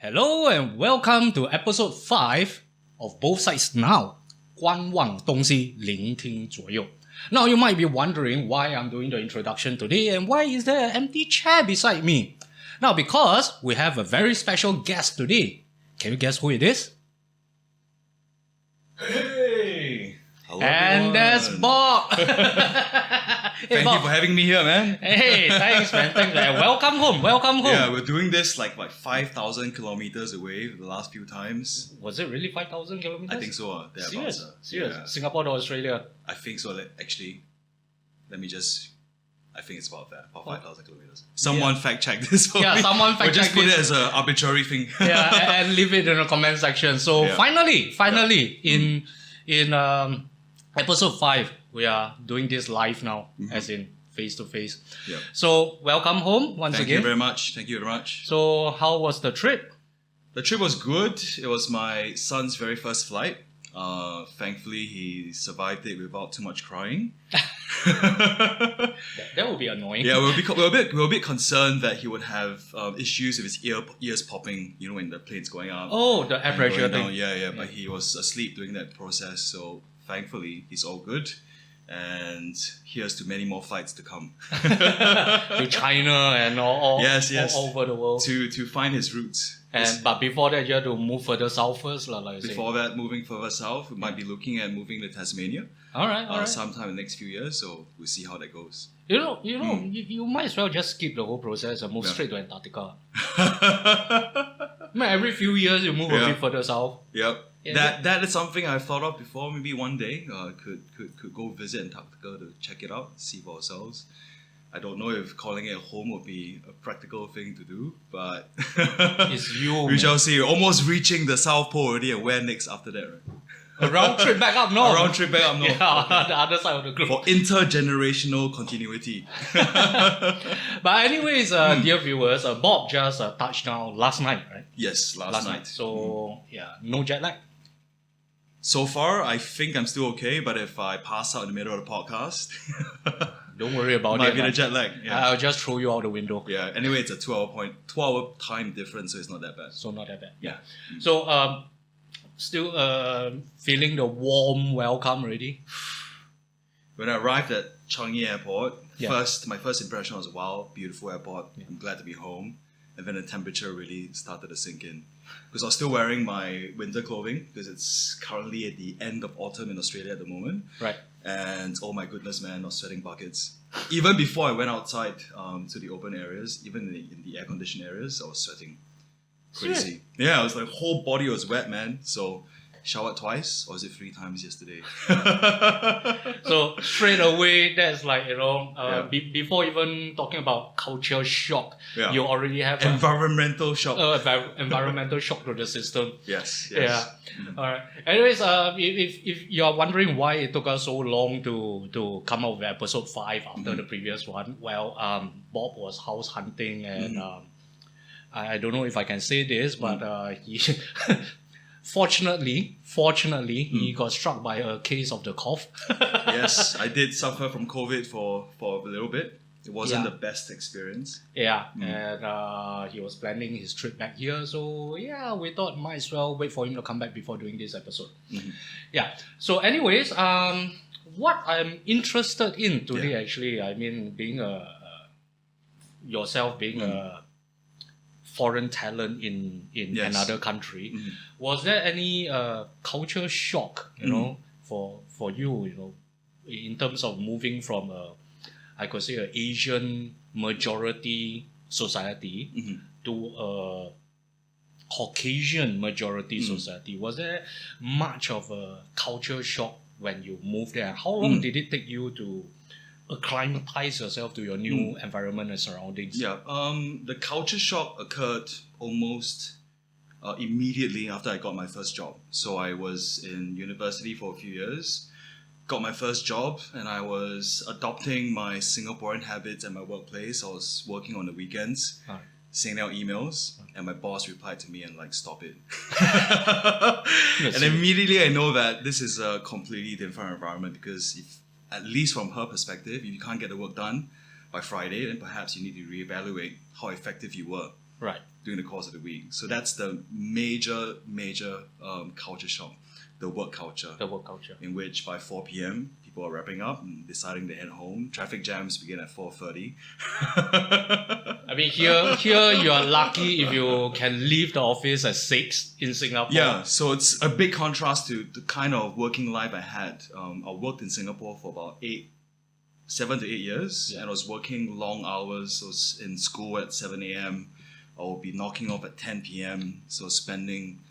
Hello and welcome to episode 5 of Both Sides Now, 观望东西，聆听左右. Now you might be wondering why I'm doing the introduction today and why is there an empty chair beside me? Now because we have a very special guest today. Can you guess who it is? Hey! Hello, And everyone. that's Bob! Hey, Thank you for having me here, man. Hey, thanks man, thanks man. Welcome home. Yeah, we're doing this like 5,000 kilometers away the last few times. Was it really 5,000 kilometers? I think so. Serious? Serious? Yeah. Singapore to Australia? I think so. Actually, I think it's about that, about 5,000 kilometers. Someone fact check this for me. Someone fact check Or just put this. it as an arbitrary thing. Yeah, and leave it in the comment section. So Yeah. finally, in episode 5, we are doing this live now, as in face to face. Yeah. So welcome home once Thank again. you very much. Thank you very much. So how was the trip? The trip was good. It was my son's very first flight. Thankfully, he survived it without too much crying. That would be annoying. Yeah, we're a bit concerned that he would have issues with his ears popping, when the plane's going up. Oh, the air and pressure going thing. down. Yeah, but he was asleep during that process, so thankfully he's all good. And here's to many more flights to come. To China and all over the world. To find his roots. But before that, you have to move further south first, like you say. Before that, moving further south, we might be looking at moving to Tasmania. All right. Sometime in the next few years, so we'll see how that goes. You might as well just skip the whole process and move straight to Antarctica. Every few years you move a bit further south. Yep. Yeah, That is something I've thought of before. Maybe one day could go visit Antarctica to check it out, see for ourselves. I don't know if calling it home would be a practical thing to do, but It's you, we man. shall see. We're almost reaching the South Pole already, and where next after that, right? A round trip back up north. A round trip back up north. Yeah, the other side of the globe. For intergenerational continuity. But anyways, dear viewers, Bob just touched down last night, right? Yes, last night. So, no jet lag. So far, I think I'm still okay, but if I pass out in the middle of the podcast, Don't worry about might it. be the man. jet lag. Yeah. I'll just throw you out the window. Yeah, anyway, it's a 2-hour time difference, so it's not that bad. So not that bad. Yeah. So, still feeling the warm welcome already? When I arrived at Changi Airport, Yeah. my first impression was, wow, beautiful airport. I'm glad to be home. And then the temperature really started to sink in. Because I was still wearing my winter clothing, because it's currently at the end of autumn in Australia at the moment. Right. And oh my goodness, man, I was sweating buckets. Even before I went outside to the open areas, even in the air-conditioned areas, I was sweating. Crazy. Yeah, I was like, whole body was wet, man. So, showered twice, or was it 3 times yesterday? So straight away, that's like, before even talking about culture shock, Yeah. you already have Environmental shock. environmental shock to the system. Yes. Yeah. All right. Anyways, if you are wondering why it took us so long to come out with episode 5 after the previous one, well, Bob was house hunting and I don't know if I can say this, but he fortunately he got struck by a case of the cough. Yes, I did suffer from COVID for a little bit. It wasn't the best experience. Yeah, and he was planning his trip back here, so we thought might as well wait for him to come back before doing this episode. Yeah. So, anyways, what I'm interested in today, actually, I mean, being yourself being a foreign talent in Yes. another country, was there any culture shock, for you, in terms of moving from I could say, an Asian majority society to a Caucasian majority society? Was there much of a culture shock when you moved there? How long did it take you to acclimatize yourself to your new environment and surroundings? Yeah, the culture shock occurred almost immediately after I got my first job. So I was in university for a few years, got my first job, and I was adopting my Singaporean habits at my workplace. I was working on the weekends, sending out emails, and my boss replied to me and stop it. And immediately I know that this is a completely different environment, because if, at least from her perspective, if you can't get the work done by Friday, then perhaps you need to reevaluate how effective you were. Right. during the course of the week. So that's the major culture shock, the work culture. The work culture. In which by 4 p.m. people are wrapping up and deciding to head home. Traffic jams begin at 4:30. I mean, here you are lucky if you can leave the office at 6 in Singapore. Yeah, so it's a big contrast to the kind of working life I had. I worked in Singapore for about 7 to 8 years, and I was working long hours. I was in school at 7 a.m. I would be knocking off at 10 p.m. So spending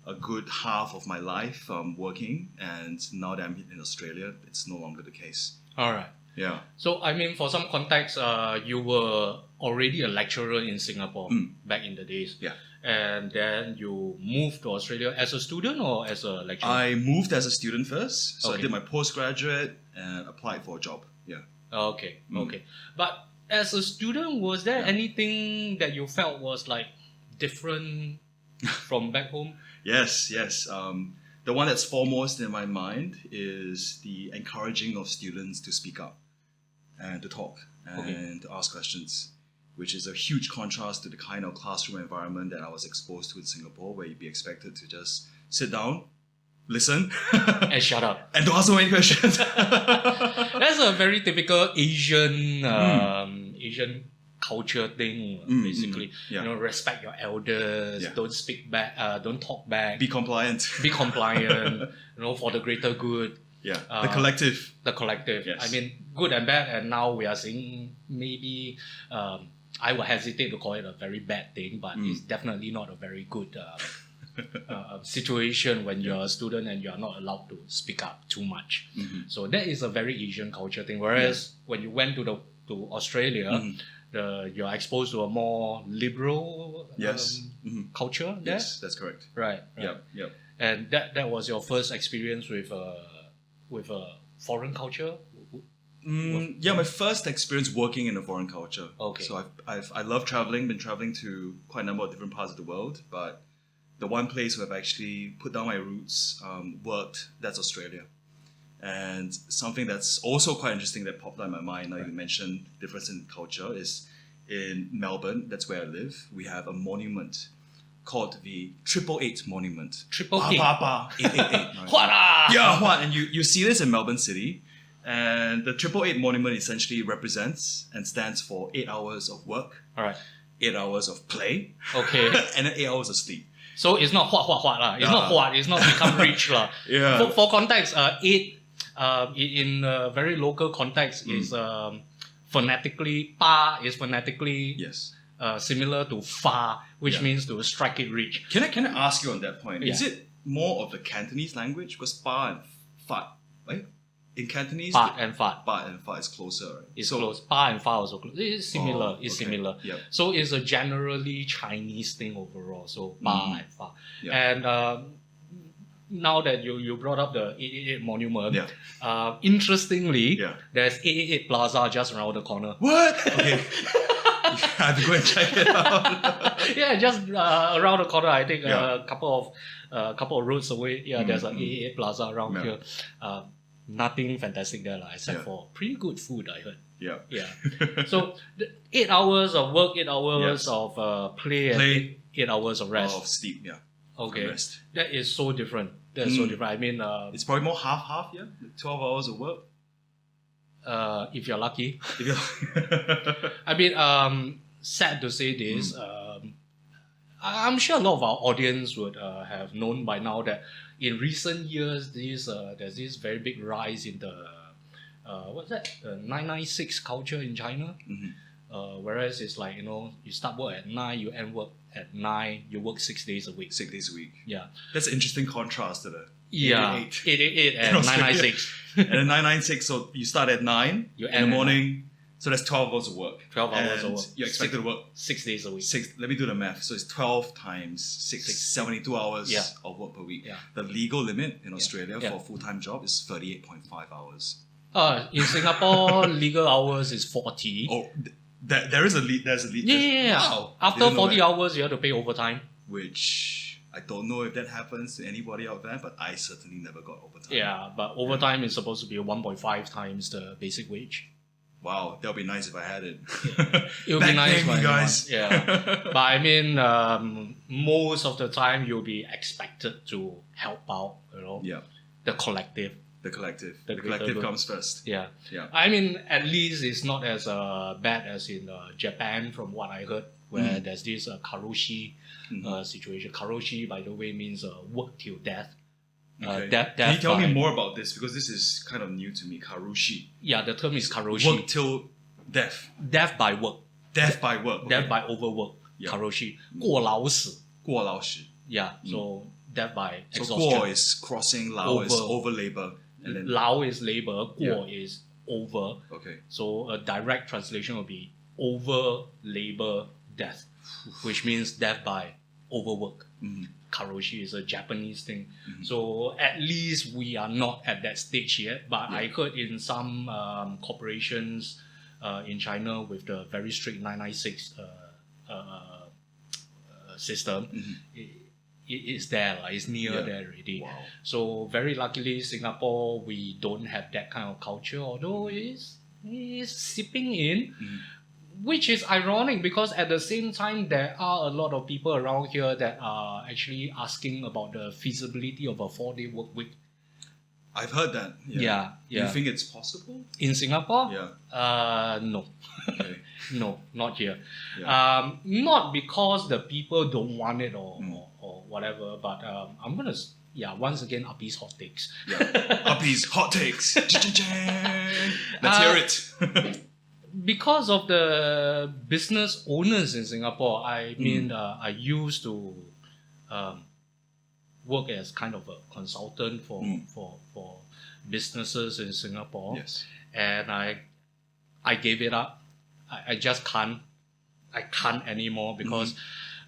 a good half of my life working, and now that I'm in Australia, it's no longer the case. All right. Yeah. So, I mean, for some context, you were already a lecturer in Singapore back in the days. Yeah. And then you moved to Australia as a student or as a lecturer? I moved as a student first. So Okay. I did my postgraduate and applied for a job. Yeah. Okay. But as a student, was there anything that you felt was like different from back home? Yes. The one that's foremost in my mind is the encouraging of students to speak up and to talk and to ask questions, which is a huge contrast to the kind of classroom environment that I was exposed to in Singapore, where you'd be expected to just sit down, listen, And shut up. and don't ask so many questions. That's a very typical Asian culture thing, basically. Yeah. You know, respect your elders, Yeah. don't speak back, don't talk back, Be compliant. be compliant, you know, for the greater good. Yeah, the collective. The collective. Yes. I mean, good and bad, and now we are seeing maybe, I would hesitate to call it a very bad thing, but it's definitely not a very good situation when you're a student and you're not allowed to speak up too much. So that is a very Asian culture thing. Whereas when you went to Australia, you're exposed to a more liberal culture there. Yes, that's correct. Right. Yep. And that was your first experience with a foreign culture? Yeah, my first experience working in a foreign culture. Okay. So I love traveling, been traveling to quite a number of different parts of the world, but the one place where I've actually put down my roots, worked, that's Australia. And something that's also quite interesting that popped out in my mind, now you mentioned difference in culture, is in Melbourne, that's where I live, we have a monument called the 888 Monument. 888? 888. What? Yeah, what? And you see this in Melbourne City. And the 888 Monument essentially represents and stands for 8 hours of work, All right. 8 hours of play, Okay. and then 8 hours of sleep. So it's not what lah. It's not what. It's not become rich lah. Yeah. For context, 8 in very local context is phonetically Yes. Similar to fa, which means to strike it rich. Can I ask you on that point? Yeah. Is it more of the Cantonese language? Because pa and fat, right? In Cantonese, Pa and fa. pa and fa is closer, right? It's close. Pa and fa also close. It's similar. Oh, It's okay. similar. Yep. So it's a generally Chinese thing overall. So pa and fa. Yeah. And now that you brought up the 888 monument, Yeah. interestingly, Yeah. there's 888 Plaza just around the corner. What? Okay. I have to go and check it out. Yeah, just around the corner. I think Yeah. a couple of roads away. Yeah, there's an 888 Plaza around Yeah. here. Nothing fantastic there, except Yeah. for pretty good food, I heard. Yeah. Yeah. So 8 hours of work, 8 hours Yes. of play, and Play. 8 hours of rest. Of sleep, yeah. Okay. Rest. That is so different. That's so different. I mean, It's probably more half, yeah? 12 hours of work. if you're lucky. If you're I mean, sad to say this, I'm sure a lot of our audience would have known by now that in recent years, there's this very big rise in the what's that? The 996 culture in China. Whereas it's like, you start work at 9, you end work at 9, you work 6 days a week. 6 days a week. Yeah. That's an interesting contrast to the 888 and In Australia. 996. and then 996, so you start at 9 You in end the at morning. So that's 12 hours of work. 12 hours of And work. You're expected to work 6 days a week. let me do the math. So it's 12 times 6, 72 hours Yeah. of work per week. Yeah. The legal limit in Australia Yeah. for a full-time job is 38.5 hours. In Singapore, legal hours is 40. Oh, there's a lead. Yeah. Wow. After Didn't know 40 that. hours, you have to pay overtime. Which I don't know if that happens to anybody out there, but I certainly never got overtime. Yeah, but overtime is supposed to be 1.5 times the basic wage. Wow, that would be nice if I had it. It would be nice, you guys. Yeah, but I mean, most of the time you'll be expected to help out. Yeah. The collective. The collective. The The collective greater comes first. Yeah. Yeah. I mean, at least it's not as bad as in Japan, from what I heard, where there's this karoshi situation. Karoshi, by the way, means work till death. Okay. Death Can you tell by, me more about this? Because this is kind of new to me. Karushi. Yeah, the term is karoshi. Work till death. Death by work. Death by work. Okay. Death by overwork. Yeah. Karoshi. 过劳死. 过劳死. Yeah, so death by So exhaustion. 过 is crossing, 劳 is over labor. And then, 劳 is labor, 过 is over. okay. So a direct translation would be over labor death, which means death by overwork. Karoshi is a Japanese thing. So at least we are not at that stage yet. But I heard in some corporations in China with the very strict 996 system, it's there, it's near there already. Wow. So very luckily, Singapore, we don't have that kind of culture, although it's seeping in. Which is ironic because at the same time, there are a lot of people around here that are actually asking about the feasibility of a 4-day work week. I've heard that. Yeah. Do you think it's possible? In Singapore? Yeah. No. Okay. No, not here. Yeah. Not because the people don't want it or whatever, but I'm going to, once again, Uppy's hot takes. Yeah. Uppy's hot takes. Let's hear it. Because of the business owners in Singapore, I mean, I used to work as kind of a consultant for businesses in Singapore. Yes. And I gave it up. I just can't. I can't anymore because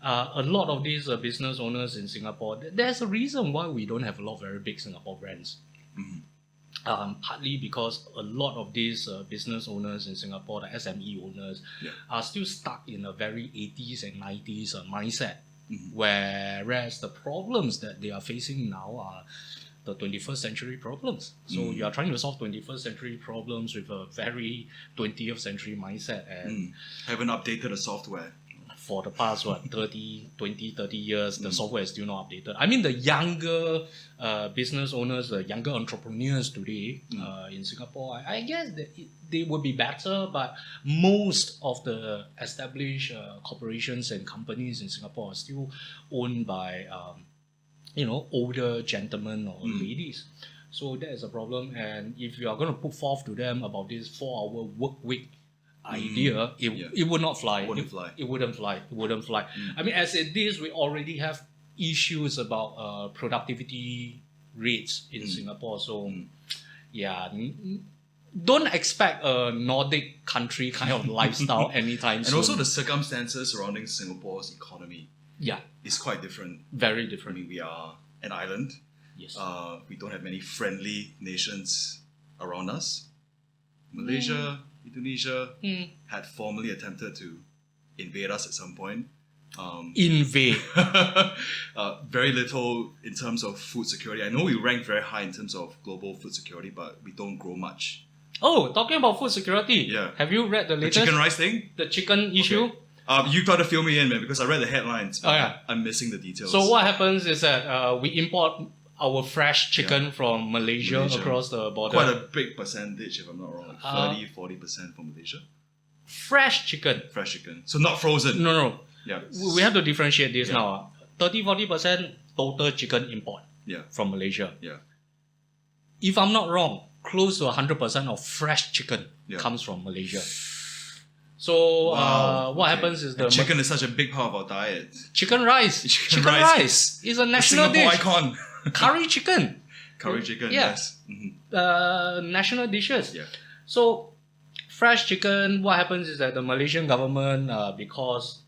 a lot of these business owners in Singapore, there's a reason why we don't have a lot of very big Singapore brands. Partly because a lot of these business owners in Singapore, the SME owners, are still stuck in a very 80s and 90s mindset. Whereas the problems that they are facing now are the 21st century problems. So you are trying to solve 21st century problems with a very 20th century mindset. And Haven't updated the software. for the past 30 years, the software is still not updated. I mean, the younger business owners, the younger entrepreneurs today in Singapore, I guess that they would be better, but most of the established corporations and companies in Singapore are still owned by older gentlemen or ladies. So that is a problem. And if you are going to put forth to them about this 4-hour work week idea, it would not fly. It wouldn't fly. I mean, as it is, we already have issues about productivity rates in Singapore. So, don't expect a Nordic country kind of lifestyle anytime soon. And also the circumstances surrounding Singapore's economy is quite different. Very I different. mean, we are an island. Yes. We don't have many friendly nations around us. Malaysia, Indonesia had formally attempted to invade us at some point. Invade. Very little in terms of food security. I know we rank very high in terms of global food security, but we don't grow much. Oh, talking about food security. Yeah. Have you read the The latest? chicken rice thing? The chicken issue? You got to fill me in, man, because I read the headlines. Oh, yeah. I'm missing the details. So what happens is that we import our fresh chicken from Malaysia across the border. Quite a big percentage, if I'm not wrong. Like 30-40% from Malaysia. Fresh chicken. Fresh chicken. So not frozen. No. Yeah. We have to differentiate this now. 30-40% total chicken import from Malaysia. Yeah. If I'm not wrong, close to 100% of fresh chicken comes from Malaysia. So what happens is and chicken is such a big part of our diet. Chicken rice. Chicken rice is a national Singapore dish. icon. Curry chicken. Curry chicken, Yeah. yes. National dishes. Yeah. So fresh chicken, what happens is that the Malaysian government, because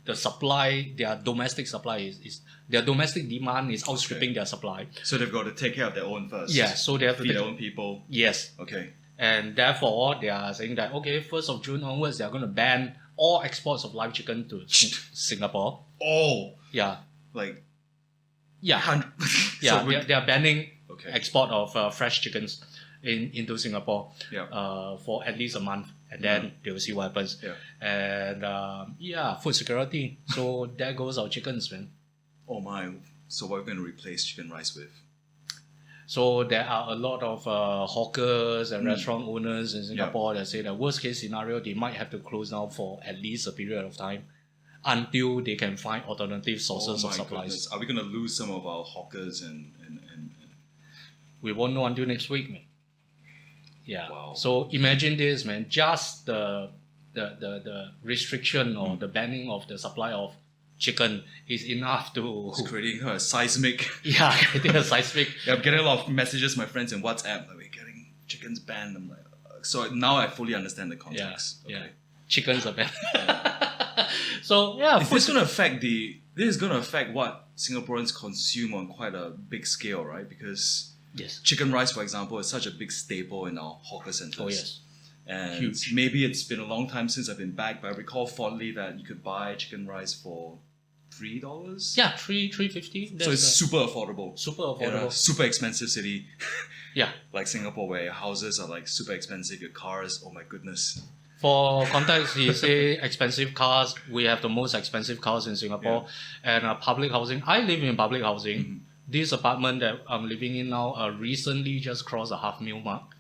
the supply, their domestic supply is their domestic demand is outstripping their supply. So they've got to take care of their own first. Yeah, so they have to feed take their own people. Yes. Okay. And therefore, they are saying that, 1st of June onwards, they are going to ban all exports of live chicken to Singapore. Oh. Yeah. Like. Yeah. So They are banning Okay. export of fresh chickens. into Singapore for at least a month, and then they will see what happens. And food security. So there goes our chickens, man. Oh my! So what are we going to replace chicken rice with? So there are a lot of hawkers and restaurant owners in Singapore that say that worst case scenario, they might have to close down for at least a period of time until they can find alternative sources of supplies. Goodness. Are we going to lose some of our hawkers and we won't know until next week, man. Yeah. Wow. So imagine this, man. Just the restriction or the banning of the supply of chicken is enough to... It's creating a seismic... Yeah, creating a seismic... I'm getting a lot of messages, my friends, in WhatsApp, like, we're getting chickens banned. I'm like... So now I fully understand the context. Yeah. Chickens are banned. So, yeah... This is going to affect what Singaporeans consume on quite a big scale, right? Because chicken rice, for example, is such a big staple in our hawker centers. Oh, yes. And huge. Maybe it's been a long time since I've been back, but I recall fondly that you could buy chicken rice for $3? Yeah, $3.50. So it's super affordable. Super affordable. In a super expensive city. Yeah. Like Singapore, where your houses are like super expensive, your cars, oh my goodness. For context, you say expensive cars. We have the most expensive cars in Singapore. And public housing. I live in public housing. This apartment that I'm living in now recently just crossed the $500,000 mark.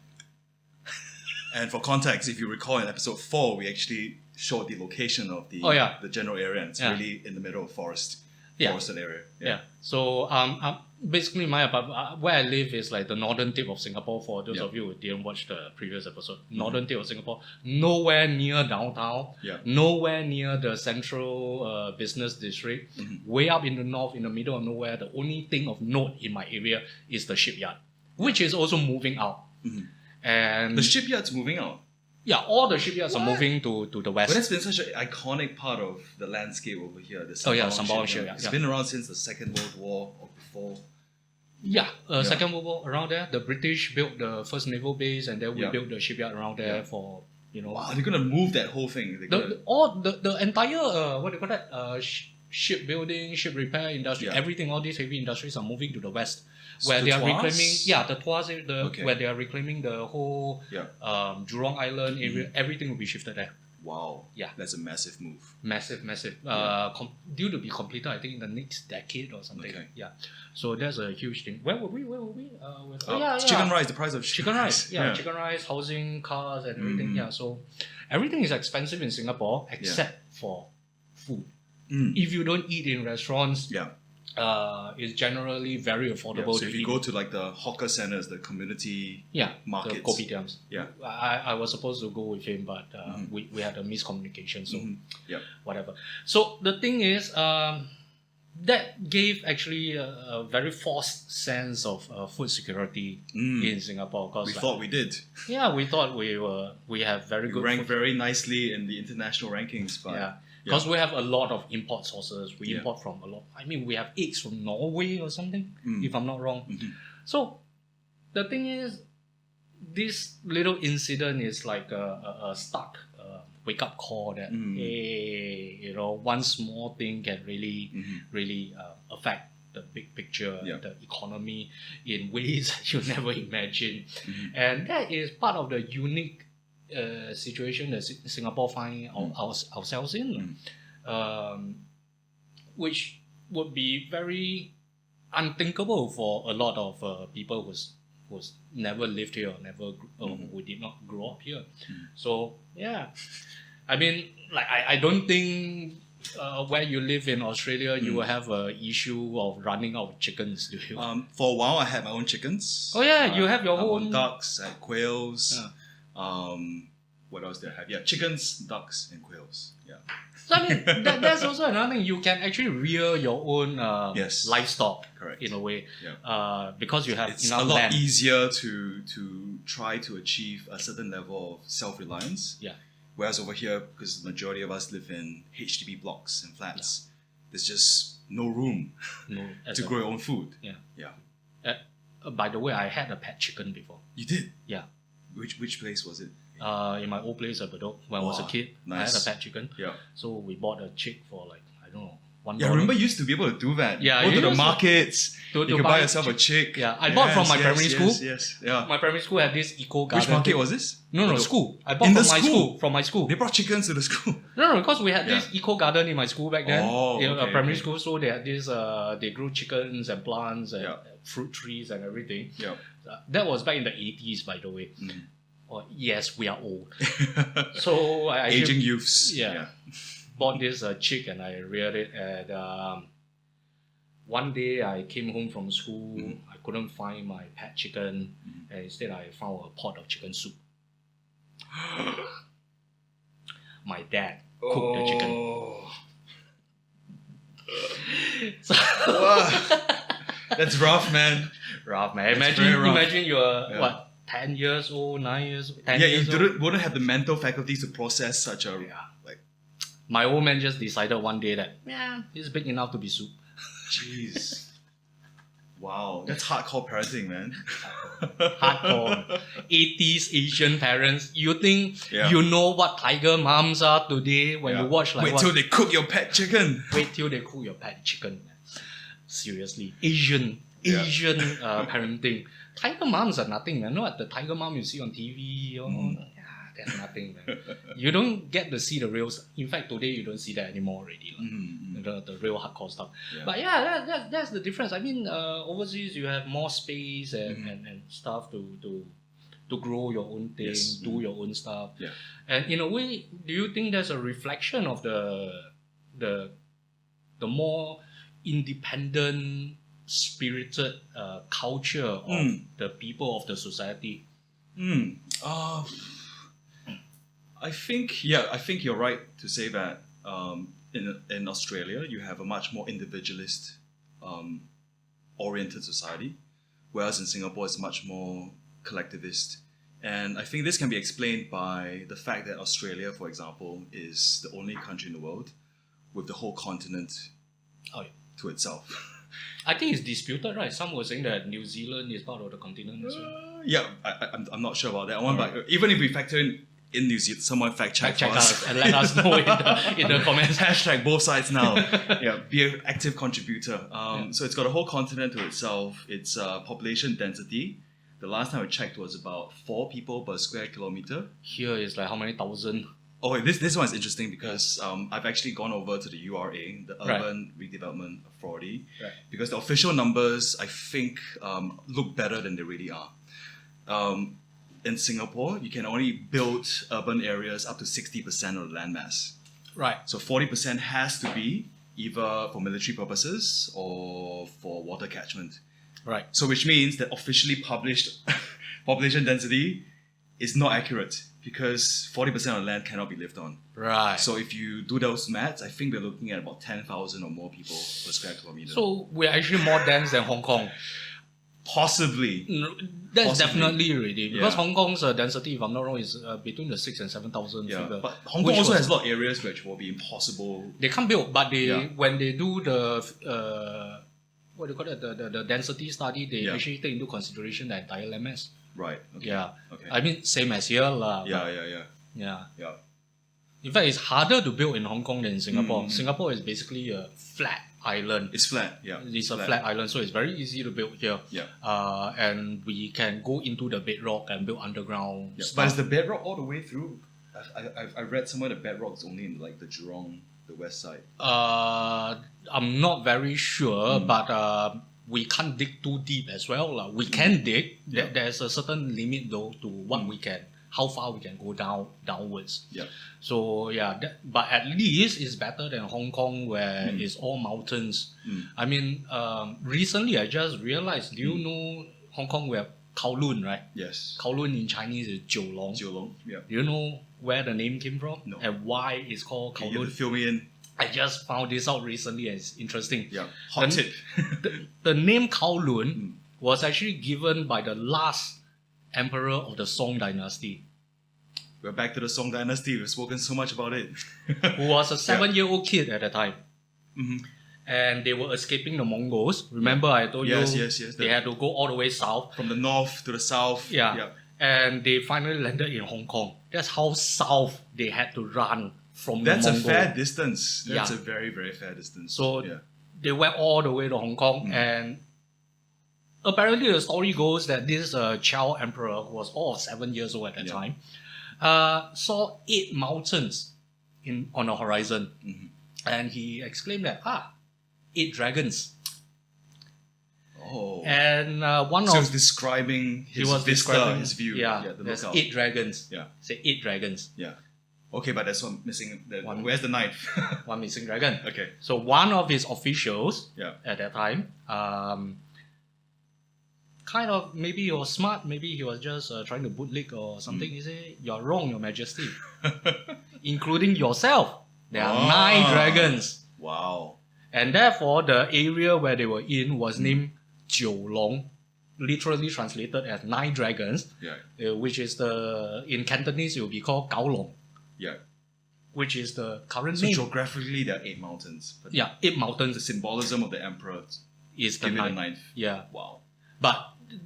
And for context, if you recall in episode 4, we actually showed the location of the general area, and it's really in the middle of forested area. Yeah. So basically my apartment, where I live is like the northern tip of Singapore. For those of you who didn't watch the previous episode, northern tip of Singapore, nowhere near downtown, nowhere near the central business district, way up in the north, in the middle of nowhere. The only thing of note in my area is the shipyard, which is also moving out. And the shipyard's moving out. Yeah, all the shipyards are moving to the west. But that's been such an iconic part of the landscape over here. The Sembawang shipyard. It's been around since the Second World War or before. Second World War, around there. The British built the first naval base, and then we built the shipyard around there for, Wow, they're gonna move that whole thing. The entire what do you call that? Shipbuilding, ship repair industry, everything. All these heavy industries are moving to the west, where they are reclaiming. Yeah, the Tuas, where they are reclaiming the whole Jurong Island area. Everything will be shifted there. Wow. Yeah, that's a massive move. Massive. Due to be completed, I think in the next decade or something. Okay. Yeah. So that's a huge thing. Where were we? Chicken rice. The price of chicken rice. Yeah, chicken rice, housing, cars, and everything. Yeah. So everything is expensive in Singapore except for food. If you don't eat in restaurants, it's generally very affordable. So if you go to like the hawker centers, the community markets, the kopitiams. I was supposed to go with him, but we had a miscommunication, so whatever. So the thing is, that gave actually a very false sense of food security in Singapore. We thought we did. Yeah, we thought we have very good. Ranked very nicely in the international rankings, but. Because we have a lot of import sources. We import from a lot. I mean, we have eggs from Norway or something, if I'm not wrong. So, the thing is, this little incident is like a stark wake-up call that, hey, one small thing can really affect the big picture, the economy in ways that you never imagine. And that is part of the unique situation that Singapore find ourselves in, which would be very unthinkable for a lot of people who's never lived here, who did not grow up here. So I mean, like I don't think where you live in Australia, you will have an issue of running out of chickens, do you? For a while, I had my own chickens. Oh yeah, you have your own ducks, I had quails. What else did I have? Yeah, chickens, ducks, and quails. Yeah. So I mean, that's also another thing. You can actually rear your own livestock, correct, in a way, because you have it's enough a lot land. easier to try to achieve a certain level of self-reliance. Yeah. Whereas over here, because the majority of us live in HDB blocks and flats, there's just no room to grow your own food. Yeah. By the way, I had a pet chicken before. You did? Yeah. Which place was it? In my old place at Bedok, when I was a kid, nice. I had a pet chicken. Yeah. So we bought a chick for like, I don't know, Yeah, I remember you used to be able to do that. Yeah, go you to the used to- markets. to you could buy buy yourself a chick. Yeah, I bought from my primary school. Yes, yeah. My primary school had this eco garden. Which market thing. was this? No, The- school. I bought In from the my school? school. From my school. They brought chickens to the school. No, because we had Yeah. this eco garden in my school back then. Oh, okay, primary okay. school, so they had this. They grew chickens and plants and Yeah. fruit trees and everything. Yeah. That was back in the 80s, by the way. Mm. Oh, yes, we are old. So I actually Aging youths. Yeah. bought this chick and I reared it. And one day I came home from school. I couldn't find my pet chicken, and instead I found a pot of chicken soup. My dad cooked the chicken. Oh. So, Wow. That's rough, man. rough, man. That's very rough. Imagine you're Yeah. what, 10 years old, 9 years old, 10 Yeah, you years old. wouldn't have the mental faculties to process such a Yeah. like. My old man just decided one day that, yeah, it's big enough to be soup. Jeez. Wow, that's hardcore parenting, man. Hardcore. 80s Asian parents. You think Yeah. you know what tiger moms are today when Yeah. you watch like Wait what? till they cook your pet chicken. Wait till they cook your pet chicken. Seriously. Asian Yeah. parenting. Tiger moms are nothing, man. Not the tiger mom you see on TV. That's nothing, man. You don't get to see the real. In fact, today you don't see that anymore already. The real hardcore stuff. Yeah. But yeah, that's the difference. I mean, overseas you have more space and stuff to grow your own thing, Yes. do your own stuff. Yeah. And in a way, do you think there's a reflection of the more independent, spirited culture of the people of the society? I think you're right to say that in Australia you have a much more individualist oriented society, whereas in Singapore it's much more collectivist. And I think this can be explained by the fact that Australia, for example, is the only country in the world with the whole continent Oh, yeah. to itself. I think it's disputed, right? Some were saying that New Zealand is part of the continent as well. Yeah, I'm not sure about that one, but even if we factor in New Zealand, someone fact check Check for us. us and let us know in the comments. Hashtag both sides now. Yeah, be an active contributor. So it's got a whole continent to itself. Its population density, the last time I checked, was about 4 people per square kilometer. Here is like how many thousand? Oh, wait, this one is interesting because I've actually gone over to the URA, the Right. Urban Redevelopment Authority, Right. because the official numbers, I think, look better than they really are. In Singapore, you can only build urban areas up to 60% of the landmass. Right. So 40% has to be either for military purposes or for water catchment. Right. So which means that officially published population density is not accurate because 40% of land cannot be lived on. Right. So if you do those maths, I think we're looking at about 10,000 or more people per square kilometer. So we're actually more dense than Hong Kong. Possibly. That's Possibly. definitely already because Yeah. Hong Kong's density, if I'm not wrong, is between the 6,000 and 7,000 Yeah. figure. But Hong Kong which also was- has a lot of areas which will be impossible. They can't build, but they Yeah. when they do the what do you call it, the density study, they Yeah. actually take into consideration the entire landmass. Right. Okay. Yeah. Okay. I mean, same as here, lah. Yeah. Yeah. In fact, it's harder to build in Hong Kong than in Singapore. Mm. Singapore is basically a flat island. It's flat. Yeah. It's a flat island, so it's very easy to build here. Yeah. And we can go into the bedrock and build underground Yeah. stuff. But is the bedrock all the way through? I read somewhere the bedrock is only in like the Jurong, the west side. I'm not very sure, but we can't dig too deep as well. We can dig. Yeah. There's a certain limit though to what we can, how far we can go downwards. Yeah. So yeah, but at least it's better than Hong Kong where it's all mountains. I mean, recently I just realized, do you know Hong Kong we have Kowloon, right? Yes. Kowloon in Chinese is Jiulong. Jiulong. Yeah. Do you know where the name came from? No. And why it's called Okay, you have Kowloon? to fill me in. I just found this out recently and it's interesting. Yeah. Hot tip. The name Kowloon was actually given by the last emperor of the Song dynasty, We're back to the Song Dynasty. We've spoken so much about it. who was a 7-year-old kid at the time. Mhm. And they were escaping the Mongols. Remember I told Yes, you yes. they had to go all the way south. From the north to the south. Yeah. And they finally landed in Hong Kong. That's how south they had to run from That's the a Mongol. fair distance. That's Yeah. a very, very fair distance. So yeah. they went all the way to Hong Kong, and apparently the story goes that this Chao emperor, who was all of 7 years old at that time, saw 8 mountains on the horizon, and he exclaimed that 8 dragons. Oh. And one So he of was describing his vista, his view. The there's lookout. 8 dragons. Yeah. Say 8 dragons. Yeah. Okay, but there's one missing. One. Where's the ninth? One missing dragon. Okay. So one of his officials Yeah. at that time, kind of, maybe he was smart, maybe he was just trying to bootlick or something. He said, "You're wrong, Your Majesty, including yourself. There are 9 dragons." Wow. And therefore, the area where they were in was named Jiu Long, literally translated as 9 dragons, Yeah. which is in Cantonese, it will be called Gao Long, Yeah. which is the current So name. geographically, there are 8 mountains. But 8 the mountains symbolism of the emperor is the give it a 9th. ninth. Yeah. Wow. But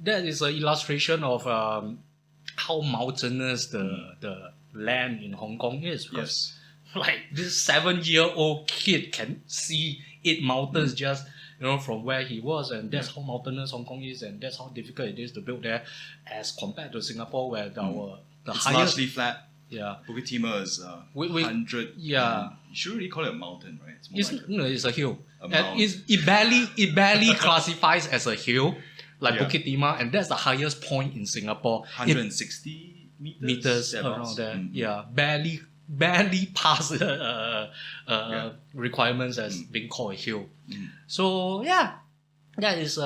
that is an illustration of how mountainous the land in Hong Kong is. Because like this 7-year-old kid can see 8 mountains just from where he was, and that's how mountainous Hong Kong is, and that's how difficult it is to build there, as compared to Singapore, where the It's highest. largely flat. Yeah. Bukit Timah is 100. Yeah. You shouldn't really call it a mountain, right? It's more It's, like no, it's a hill. a And mound. it barely classifies as a hill, like Yeah. Bukit Timah, and that's the highest point in Singapore. 160 Meters thereabouts. around there. Mm. Yeah, barely pass requirements as being called a hill. Mm. So yeah, that is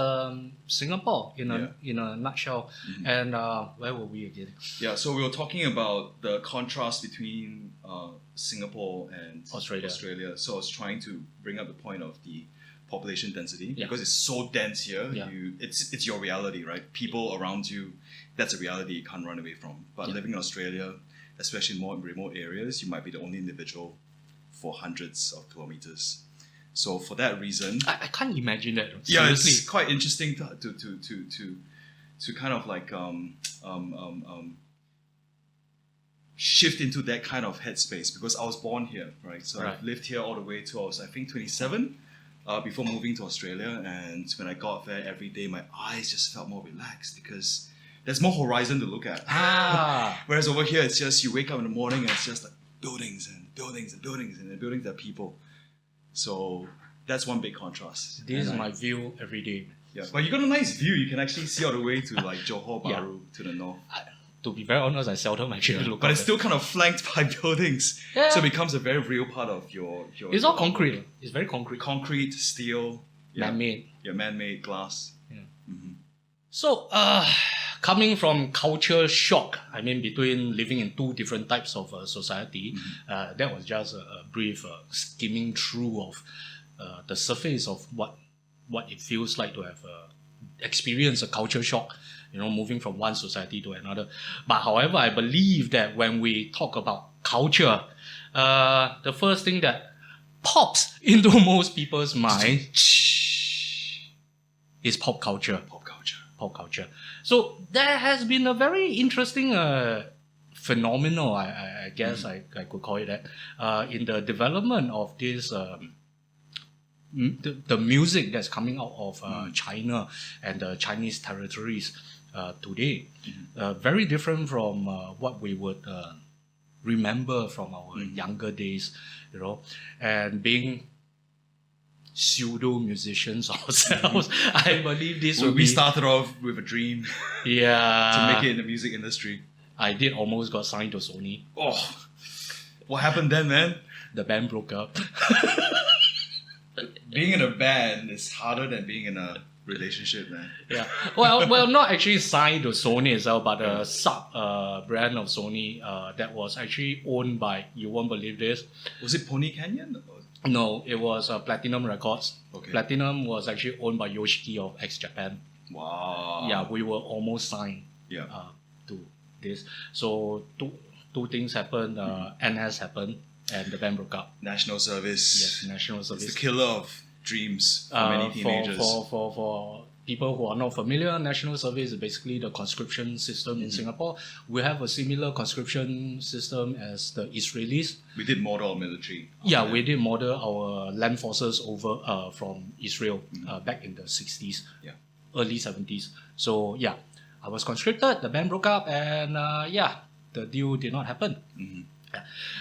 Singapore in a nutshell. And where were we again? Yeah, so we were talking about the contrast between Singapore and Australia. So I was trying to bring up the point of the population density Yeah. because it's so dense here. Yeah. It's your reality, right? People around you, that's a reality you can't run away from. But living in Australia, especially in more remote areas, you might be the only individual for hundreds of kilometers. So for that reason, I can't imagine that. yeah, Seriously. it's quite interesting to kind of like shift into that kind of headspace because I was born here, right? So I've lived here all the way till I was, I think, 27 before moving to Australia. And when I got there every day, my eyes just felt more relaxed because there's more horizon to look at. Whereas over here, it's just you wake up in the morning and it's just like buildings and buildings and buildings and the buildings are people. So that's one big contrast. This is my view every day. Yeah, but you got a nice view. You can actually see all the way to like Johor Bahru to the north. To be very honest, I seldom actually look. But it's still kind of flanked by buildings. Yeah. So it becomes a very real part of your It's all concrete. It's very concrete. Concrete, steel, Man-made. Yeah, man-made glass. Yeah. So, coming from culture shock, I mean, between living in 2 different types of society, that was just a brief skimming through of the surface of what it feels like to have experienced a culture shock, moving from one society to another. But however, I believe that when we talk about culture, the first thing that pops into most people's mind is pop culture. Pop culture. So there has been a very interesting phenomenon, I guess I could call it that, in the development of this the music that's coming out of China and the Chinese territories today. Very different from what we would remember from our younger days, and being pseudo musicians ourselves. I believe this will We be. started off with a dream Yeah. to make it in the music industry. I did almost got signed to Sony. Oh, what happened then, man? The band broke up. Being in a band is harder than being in a relationship, man. Yeah. Well, not actually signed to Sony itself, but a sub brand of Sony that was actually owned by, you won't believe this. Was it Pony Canyon? No, it was Platinum Records. Okay. Platinum was actually owned by Yoshiki of X-Japan. Wow. Yeah, we were almost signed to this. So two things happened. NS happened and the band broke up. National service. Yes, national service. It's the killer of dreams for many teenagers. For people who are not familiar, national service is basically the conscription system in Singapore. We have a similar conscription system as the Israelis. We did model our military. Yeah, we did model our land forces over from Israel back in the 60s, early 70s. So yeah, I was conscripted, the band broke up, and the deal did not happen.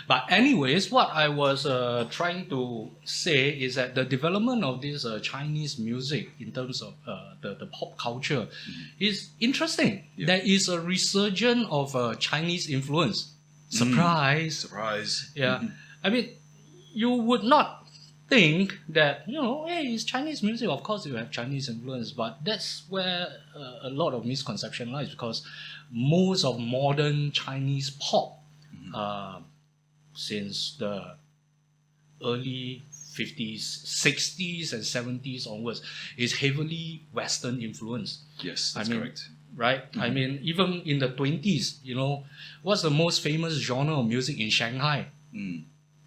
But anyways, what I was trying to say is that the development of this Chinese music in terms of the pop culture is interesting. There is a resurgence of Chinese influence. Surprise! Yeah. I mean, you would not think that, hey, it's Chinese music. Of course, you have Chinese influence, but that's where a lot of misconception lies, because most of modern Chinese pop since the early 50s, 60s, and 70s onwards is heavily Western influenced. Yes, that's correct. Right? I mean, even in the 20s, what's the most famous genre of music in Shanghai?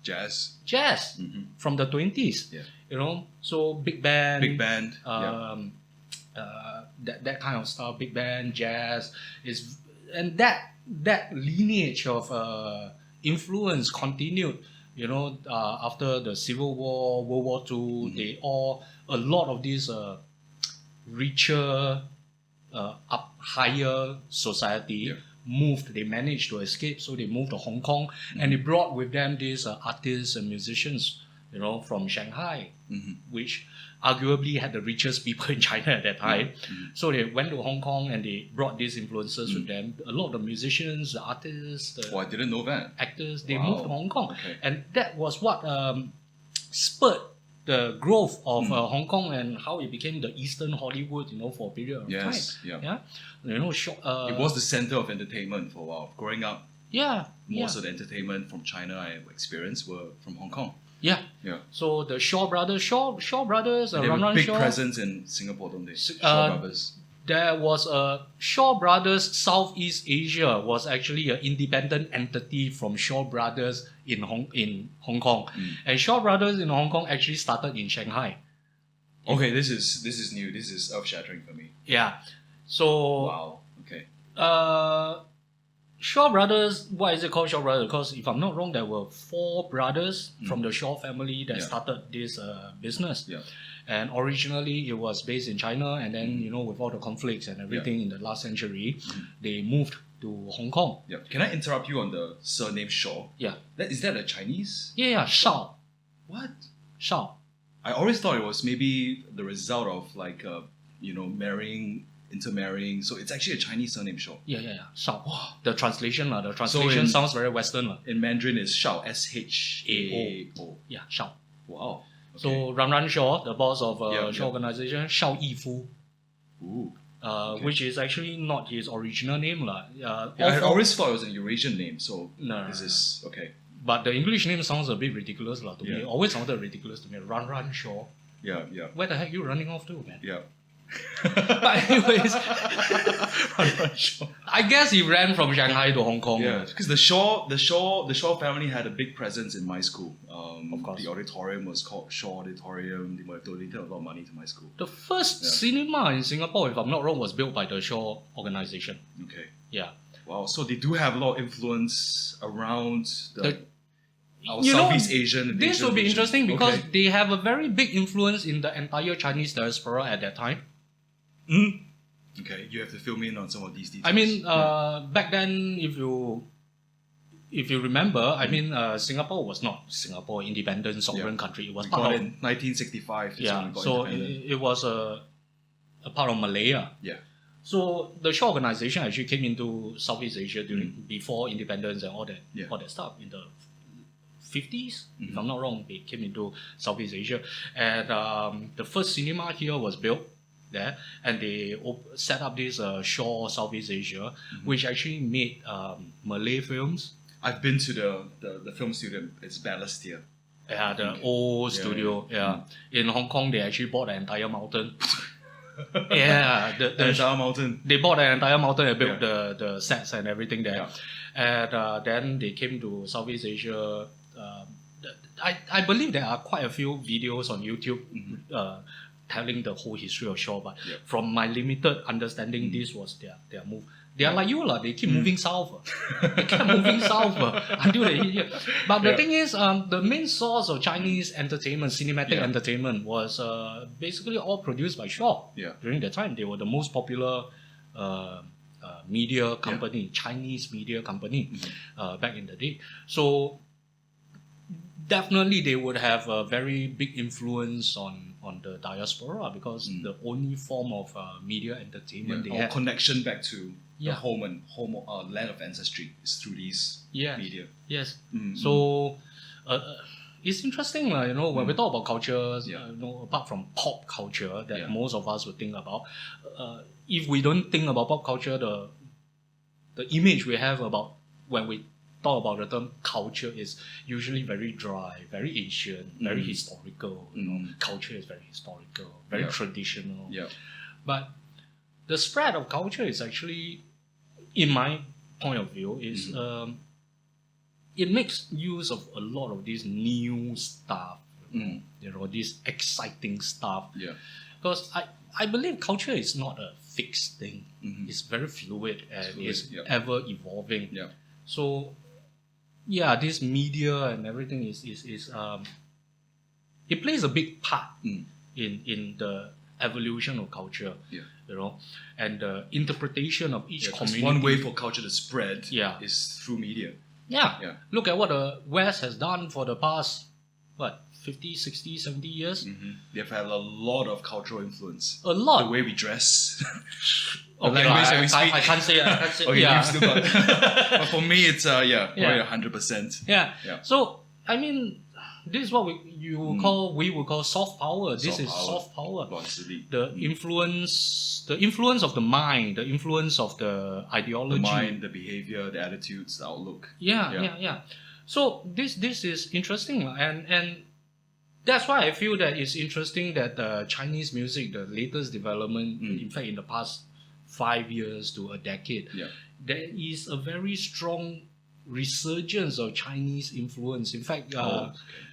Jazz. Jazz from the 20s. Yeah. So big band. That kind of stuff, big band, jazz is, and that lineage of influence continued, after the Civil War, World War II. A lot of these richer, higher society moved. They managed to escape, so they moved to Hong Kong, and they brought with them these artists and musicians, from Shanghai, which arguably had the richest people in China at that time. So they went to Hong Kong and they brought these influences with them. A lot of the musicians, the artists, I didn't know that. Actors, they moved to Hong Kong. And that was what spurred the growth of Hong Kong and how it became the Eastern Hollywood, for a period of time. It was the center of entertainment for a while. Growing up, most of the entertainment from China I experienced were from Hong Kong. Yeah. So the Shaw Brothers, they have a big presence in Singapore, don't they? Shaw Brothers. There was a Shaw Brothers Southeast Asia was actually an independent entity from Shaw Brothers in Hong Kong, and Shaw Brothers in Hong Kong actually started in Shanghai. Okay, this is new. This is earth-shattering for me. Yeah. So wow. Okay. Shaw Brothers, why is it called Shaw Brothers? Because if I'm not wrong, there were 4 brothers from the Shaw family that started this business. Yeah. And originally it was based in China, and then, with all the conflicts and everything in the last century, they moved to Hong Kong. Yeah. Can I interrupt you on the surname Shaw? Yeah. Is that a Chinese? Yeah, Shao. What? Shao. I always thought it was maybe the result of intermarrying, so it's actually a Chinese surname, Shaw. Yeah. Shao. The translation sounds very Western. In Mandarin is Shao, S-H-A-O. Yeah, Shao. Wow. Okay. So Ran Shaw, the boss of Shaw organization, Shao Yifu. Ooh. Which is actually not his original name. I always thought it was a Eurasian name, so this is okay. But the English name sounds a bit ridiculous to me. It always sounded ridiculous to me. Ran Shaw. Yeah. Where the heck are you running off to, man? Yeah. But anyways, I guess he ran from Shanghai to Hong Kong. Yeah, because the Shaw family had a big presence in my school. Of course. The auditorium was called Shaw Auditorium. They donated a lot of money to my school. The first cinema in Singapore, if I'm not wrong, was built by the Shaw organization. Okay. Yeah. Wow. So they do have a lot of influence around Southeast Asian. This will be interesting because they have a very big influence in the entire Chinese diaspora at that time. Okay, you have to fill me in on some of these details. I mean, back then, if you remember, Singapore was not Singapore independent sovereign country. It was part of 1965. Yeah, so it was a part of Malaya. Yeah. So the Shaw organization actually came into Southeast Asia before independence and all that stuff in the 50s. If I'm not wrong, they came into Southeast Asia, and the first cinema here was built there, and they set up this Shaw Southeast Asia, which actually made Malay films. I've been to the film studio. It's Balestier. Yeah, the old studio. Yeah. In Hong Kong, they actually bought the entire mountain. The entire mountain. They bought the entire mountain and built the sets and everything there. And then they came to Southeast Asia. I believe there are quite a few videos on YouTube telling the whole history of Shaw, but Yeah. from my limited understanding, this was their move. They are like you, they keep moving south. They kept moving south until they hit here. But the thing is, the main source of Chinese entertainment, cinematic entertainment, was basically all produced by Shaw. Yeah. During that time, they were the most popular media company, Chinese media company, back in the day. So definitely they would have a very big influence on the diaspora, because the only form of media entertainment they Our had. connection back to Yeah. the home land of ancestry is through these media. Yes. So it's interesting, when we talk about cultures, apart from pop culture that most of us would think about, if we don't think about pop culture, the image we have about when we talk about the term culture is usually very dry, very Asian, very historical. Culture is very historical, very traditional. Yeah. But the spread of culture is actually, in my point of view, is it makes use of a lot of this new stuff, this exciting stuff. Yeah. Because I believe culture is not a fixed thing. It's very fluid and it's ever evolving. Yeah. So this media and everything is it plays a big part in the evolution of culture. Yeah. And the interpretation of each 'Cause community. one way for culture to spread Yeah. is through media. Yeah. Look at what the West has done for the past 50, 60, 70 years. They've had a lot of cultural influence. A lot. The way we dress. Okay, language that we speak. I can't say it. I can't say Okay, yeah. you still got but for me, it's probably 100%. Yeah. Yeah. So I mean, this is what we would call soft power. This is soft power. The influence of the mind, the influence of the ideology. The mind, the behavior, the attitudes, the outlook. Yeah. So this is interesting, and that's why I feel that it's interesting that Chinese music, the latest development, in fact, in the past 5 years to a decade, there is a very strong resurgence of Chinese influence. In fact,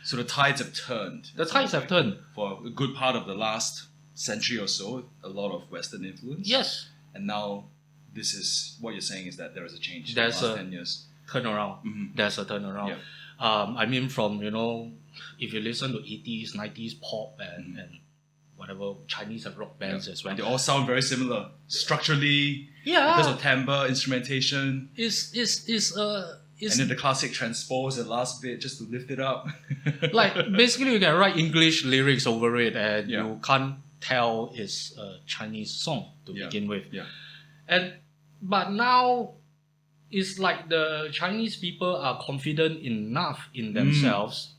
so the tides have turned. The tides have turned. For a good part of the last century or so, a lot of Western influence. Yes. And now, this is what you're saying is that there is a change There's in the last 10 years. Turnaround. There's a turnaround. Yeah. I mean, from, if you listen to 80s, 90s pop and whatever, Chinese have rock bands as well. They all sound very similar. Structurally, Yeah. because of timbre, instrumentation, It's and then the classic transpose the last bit just to lift it up. like, basically you can write English lyrics over it and Yeah. you can't tell it's a Chinese song to begin with. Yeah. But now it's like the Chinese people are confident enough in themselves,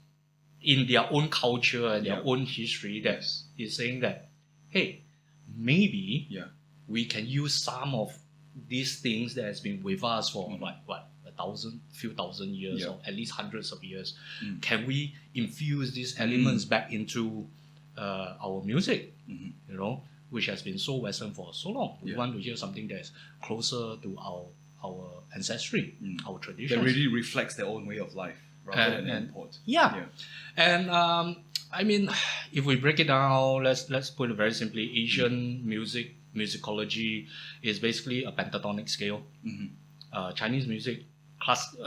in their own culture and their own history, that is saying that, hey, maybe we can use some of these things that has been with us for few thousand years, or at least hundreds of years. Can we infuse these elements back into our music, which has been so Western for so long? We want to hear something that's closer to our ancestry, our traditions. That really reflects their own way of life rather than an import. Yeah. And I mean, if we break it down, let's put it very simply. Asian musicology is basically a pentatonic scale. Chinese music,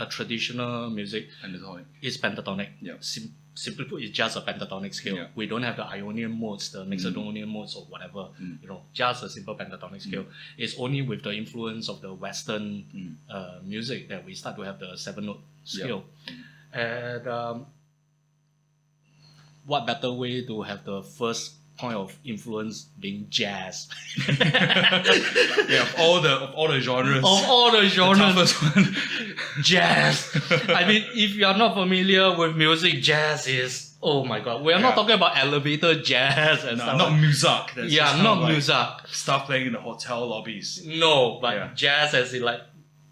traditional music, is pentatonic. Simply put, it's just a pentatonic scale. We don't have the Ionian modes, the Mixolydian modes, or whatever. Just a simple pentatonic scale. It's only with the influence of the Western music that we start to have the 7-note scale. And what better way to have the first point of influence being jazz? Of all the genres. Of all the genres, The toughest one. jazz. I mean, if you are not familiar with music, jazz is, oh my god. We are not talking about elevator jazz and stuff. Not music. That's just kind not of like music. stuff playing in the hotel lobbies. No, but jazz as in like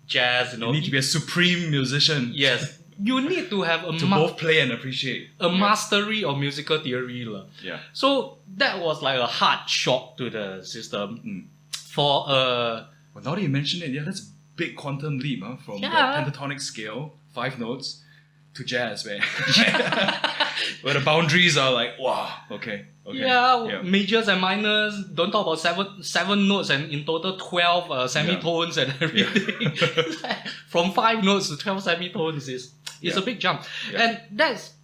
jazz, You need to be a supreme musician. Yes. You need to have To both play and appreciate. a mastery of musical theory. Yeah. So that was like a hard shock to the system. For Well, now that you mention it, that's a big quantum leap from the pentatonic scale, 5 notes, to jazz, where the boundaries are like, wow, okay. Okay. Yeah, majors and minors. Don't talk about seven notes and in total 12 semitones and everything. From 5 notes to 12 semitones is a big jump, and that's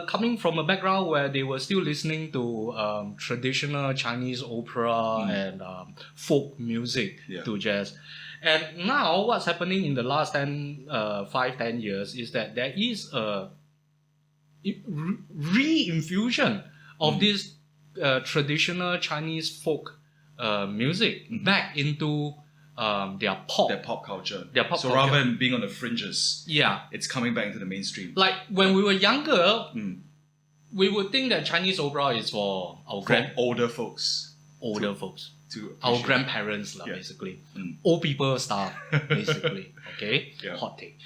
coming from a background where they were still listening to traditional Chinese opera and folk music to jazz. And now what's happening in the last 5-10 years is that there is a re-infusion of this traditional Chinese folk music back into their pop culture. So rather than being on the fringes, yeah, it's coming back into the mainstream. Like when we were younger, we would think that Chinese opera is for our older folks. Our grandparents, basically. Old people stuff, basically. Okay? Hot take.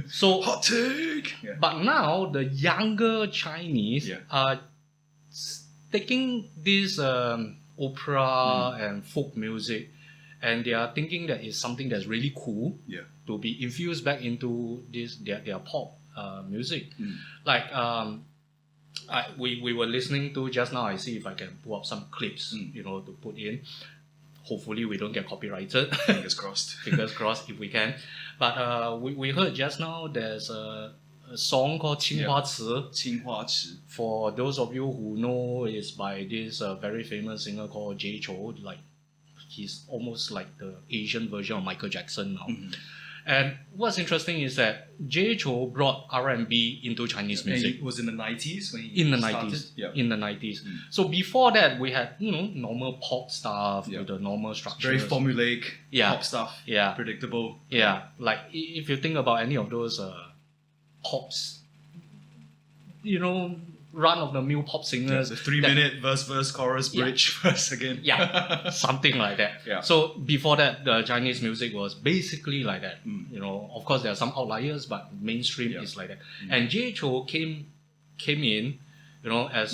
So, hot take! Yeah. But now, the younger Chinese are taking this opera and folk music, and they are thinking that it's something that's really cool to be infused back into this their pop music. Like, we were listening to just now. I see if I can pull up some clips, to put in. Hopefully, we don't get copyrighted. Fingers crossed. Fingers crossed if we can. But we heard just now there's a song called 青花瓷. 青花瓷. For those of you who know, it's by this very famous singer called Jay Chou. Like he's almost like the Asian version of Michael Jackson now. And what's interesting is that Jay Chou brought R&B into Chinese music. It was in the 90s when he in the started? 90s. Yeah. In the 90s. So before that, we had normal pop stuff with the normal structure. Very formulaic pop stuff. Yeah. Predictable. Yeah. Like if you think about any of those pops, run-of-the-mill pop singers. The 3-minute verse, chorus, bridge, verse again. Yeah, something like that. Yeah. So before that, the Chinese music was basically like that. Of course, there are some outliers, but mainstream is like that. And Jay Chou came in, as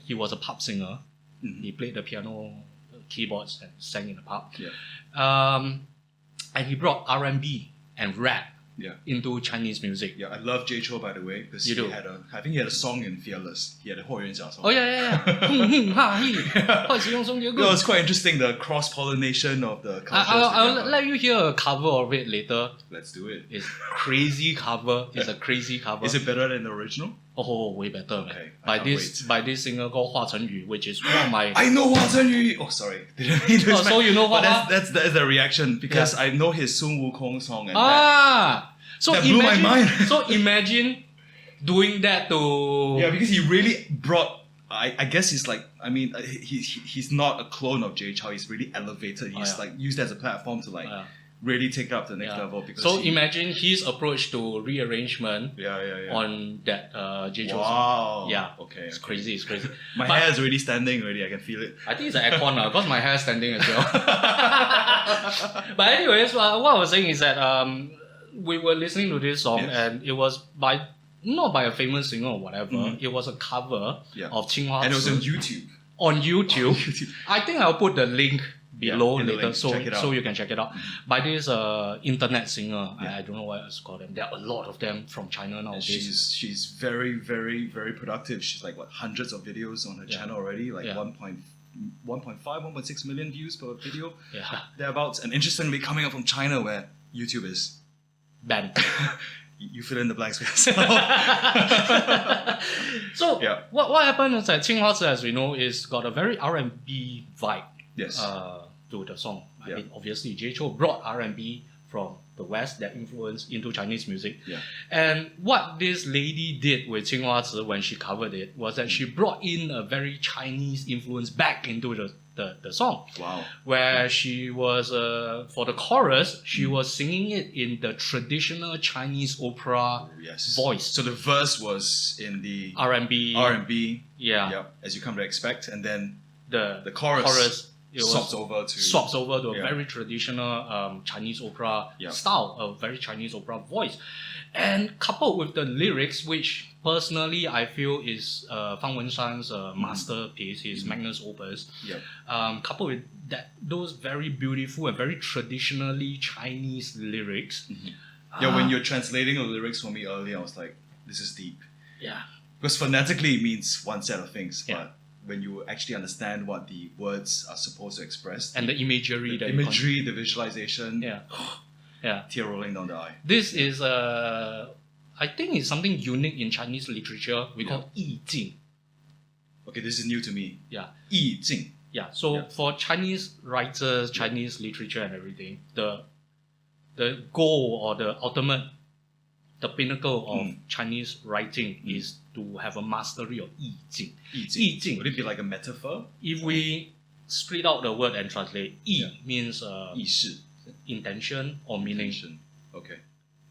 he was a pub singer. He played the piano, keyboards, and sang in the pub. Yeah. And he brought R&B and rap into Chinese music. Yeah, I love Jay Chou, by the way, because I think he had a song in Fearless. He had a 霍元甲 song. Oh yeah. No, it's quite interesting, the cross-pollination of the cultures. I'll let you hear a cover of it later. Let's do it. It's crazy cover. It's a crazy cover. Is it better than the original? Oh, way better. Okay. By this singer called Hua Chenyu, which is one of my... I know Hua Chenyu! Oh, sorry. So you know Hua? But that's the reaction, because I know his Sun Wukong song. And so that blew my mind. So imagine doing that to... Yeah, because he really brought... I guess he's like... I mean, he's not a clone of Jay Chou. He's really elevated. He's like used as a platform to really take it up to the next level. Because so imagine his approach to rearrangement on that Jay Chou song. Yeah. Okay. It's crazy. My hair is already standing already. I can feel it. I think it's an aircon now because my hair is standing as well. But anyways, what I was saying is that we were listening to this song and it was not by a famous singer or whatever. It was a cover of 青花瓷. And it was on YouTube. On YouTube. I think I'll put the link below later so you can check it out. By this internet singer. I don't know what else to call them. There are a lot of them from China nowadays. She's very, very, very productive. She's like hundreds of videos on her channel already, like 1.5, 1.6 million views per video. Yeah. Thereabouts. And interestingly, coming up from China where YouTube is banned. You fill in the blanks for yourself. So what happened is that 青花瓷, as we know, is got a very R&B vibe. Yes. To the song. I mean, obviously, Jay Chou brought R&B from the West, that influence, into Chinese music. Yeah. And what this lady did with 青花瓷when she covered it was that she brought in a very Chinese influence back into the song. Wow. Where she was, for the chorus, she was singing it in the traditional Chinese opera voice. So the verse was in the R&B. Yeah. As you come to expect. And then the chorus swaps over to a very traditional Chinese opera style, a very Chinese opera voice. And coupled with the lyrics, which personally I feel is Fang Wenshan's masterpiece, his magnus opus, coupled with those very beautiful and very traditionally Chinese lyrics. When you're translating the lyrics for me earlier, I was like, this is deep. Yeah. Because phonetically it means one set of things, Yeah. but when you actually understand what the words are supposed to express, And the imagery the that imagery, the visualization, yeah. tear rolling down the eye. This is I think it's something unique in Chinese literature. We call 意境. Okay, this is new to me. Yeah. 意境. Yeah. So Yeah. for Chinese writers, Chinese literature and everything, the goal or the ultimate, the pinnacle of Chinese writing is to have a mastery of 意境. 意境. 意境. Would it be like a metaphor? If we split out the word and translate, 意 Yeah. means 意识. intention or meaning. Intention. Okay.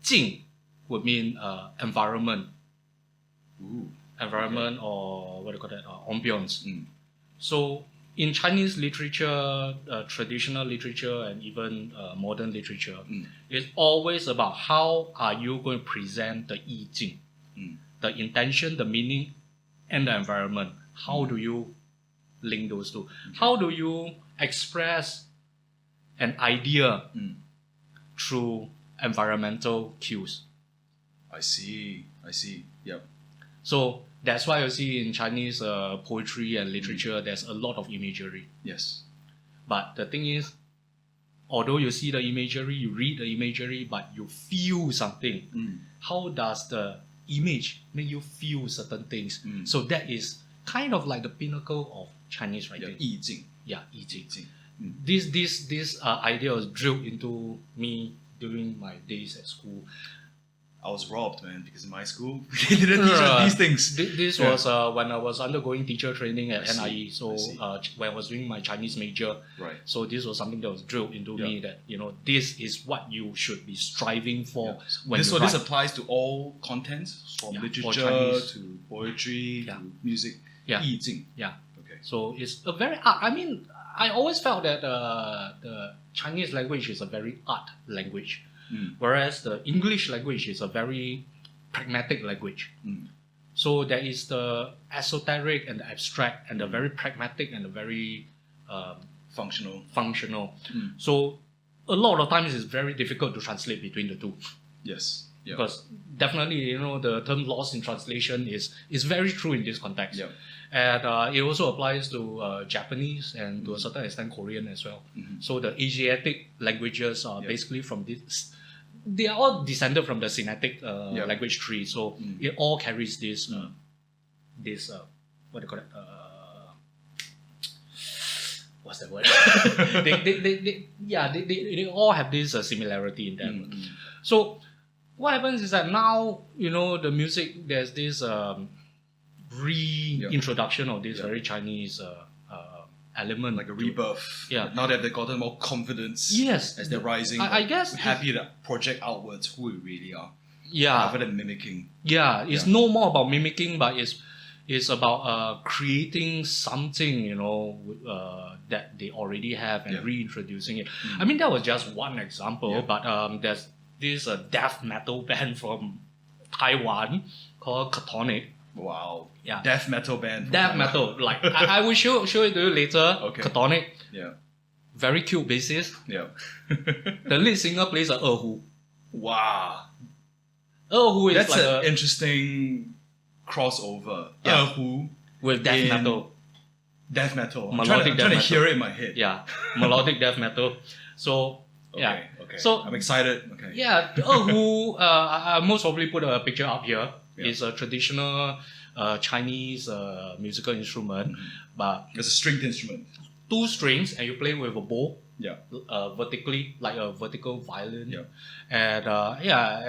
境 would mean environment. Ooh. Environment or what do you call that? Ambience. Mm. So in Chinese literature, traditional literature and even modern literature, it's always about how are you going to present the 意境, the intention, the meaning, and the environment. How do you link those two? How do you express an idea through environmental cues? I see. Yep. So that's why you see in Chinese poetry and literature, there's a lot of imagery. Yes. But the thing is, although you see the imagery, you read the imagery, but you feel something. How does the image make you feel certain things? So that is kind of like the pinnacle of Chinese writing. 意境. Yeah, 意境. 意境. This idea was drilled into me during my days at school. I was robbed, man, because in my school they didn't teach us these things. This was when I was undergoing teacher training at NIE. So when I was doing my Chinese major, Right. so this was something that was drilled into me that this is what you should be striving for when This you this write. applies to all contents, from Yeah, for literature Chinese. to poetry Yeah. to music. Yeah. 意境. Yeah. Okay. So it's a very art. I mean, I always felt that the Chinese language is a very art language, whereas the English language is a very pragmatic language. So there is the esoteric and the abstract, and the very pragmatic and the very Functional. So a lot of times it's very difficult to translate between the two. Yes. Yeah. Because definitely, the term lost in translation is very true in this context. Yeah. And it also applies to Japanese and to a certain extent Korean as well. So the Asiatic languages are basically from this. They are all descended from the Semitic language tree. So it all carries this what do you call it? What's that word? they all have this similarity in them. So what happens is that now, the music, there's this reintroduction of this very Chinese element. Like a rebirth. Yeah. Now that they've gotten more confidence Yes. as they're rising. I guess we're happy to project outwards who we really are. Yeah. Rather than mimicking. Yeah. It's no more about mimicking, but it's about creating something, that they already have and reintroducing it. I mean, that was just one example, but there's this death metal band from Taiwan called Catonic. Wow. Yeah. Death metal band. Death metal. Like, I will show it to you later. Okay. Catonic. Yeah. Very cute bassist. Yeah. The lead singer plays a erhu. Wow. Erhu is That's like an interesting crossover. Yeah. Erhu with death in metal. Death metal. I'm Melodic trying to death hear it in my head. Yeah. Melodic death metal. So, yeah. Okay. So, I'm excited. Okay. yeah, erhu, I most probably put a picture up here. Yeah. It's a traditional Chinese musical instrument, but It's a stringed instrument. 2 strings and you play with a bow. Yeah. Vertically, like a vertical violin. Yeah. And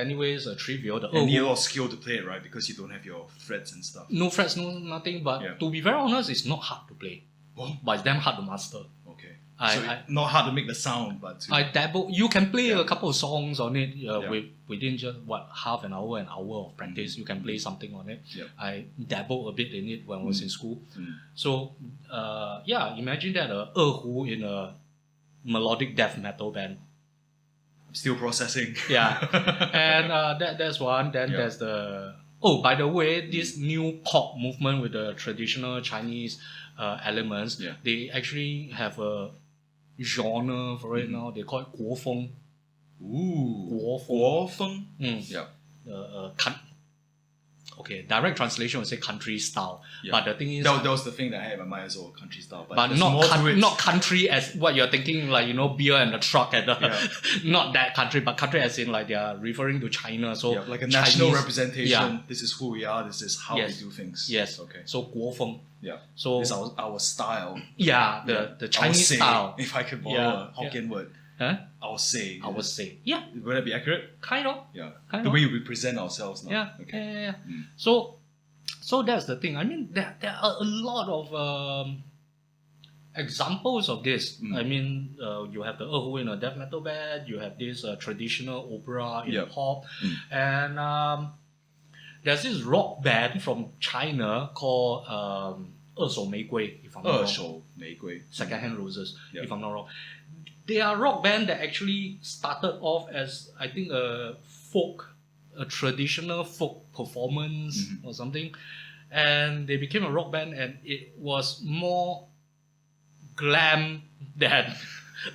anyways, trivial. The And you need a erhu, lot of skill to play it, right? Because you don't have your frets and stuff. no frets, no nothing. But to be very honest, it's not hard to play. Oh, But it's damn hard to master. okay. I not hard to make the sound, but to, I dabble. You can play Yeah. a couple of songs on it within just half an hour of practice. You can play something on it. Yeah. I dabbled a bit in it when I was in school. Mm. So imagine that a erhu in a melodic death metal band. I'm still processing. Yeah, and that's one. Then Yeah. there's the by the way, this new pop movement with the traditional Chinese elements. Yeah. They actually have a genre for it now. They call it 国风. Ooh. 国风. 国风. Mm. Yeah. okay, direct translation would say country style. Yeah. But the thing is, that was the thing that I had in my mind as well, country style. but there's more to it. not country as what you're thinking, like, you know, beer and the truck and the, not that country, but country as in like they are referring to China. So like a national Chinese, representation. Yeah. This is who we are. This is how we do things. Yes. Okay. So 国风. Yeah. So it's our style. Yeah, the Chinese say, style. If I could borrow a Hokkien word. Huh? I would say. Yeah. Would that be accurate? Kind of. Yeah. Kind the of. way we present ourselves now. Yeah. Okay. Yeah. So that's the thing. I mean, there are a lot of examples of this. I mean, you have the Erhu in a death metal band. You have this traditional opera in pop, and there's this rock band from China called 二手玫瑰, if I'm not wrong. 二手玫瑰. Secondhand Roses, if I'm not wrong. They are a rock band that actually started off as, I think, a traditional folk performance or something, and they became a rock band, and it was more glam than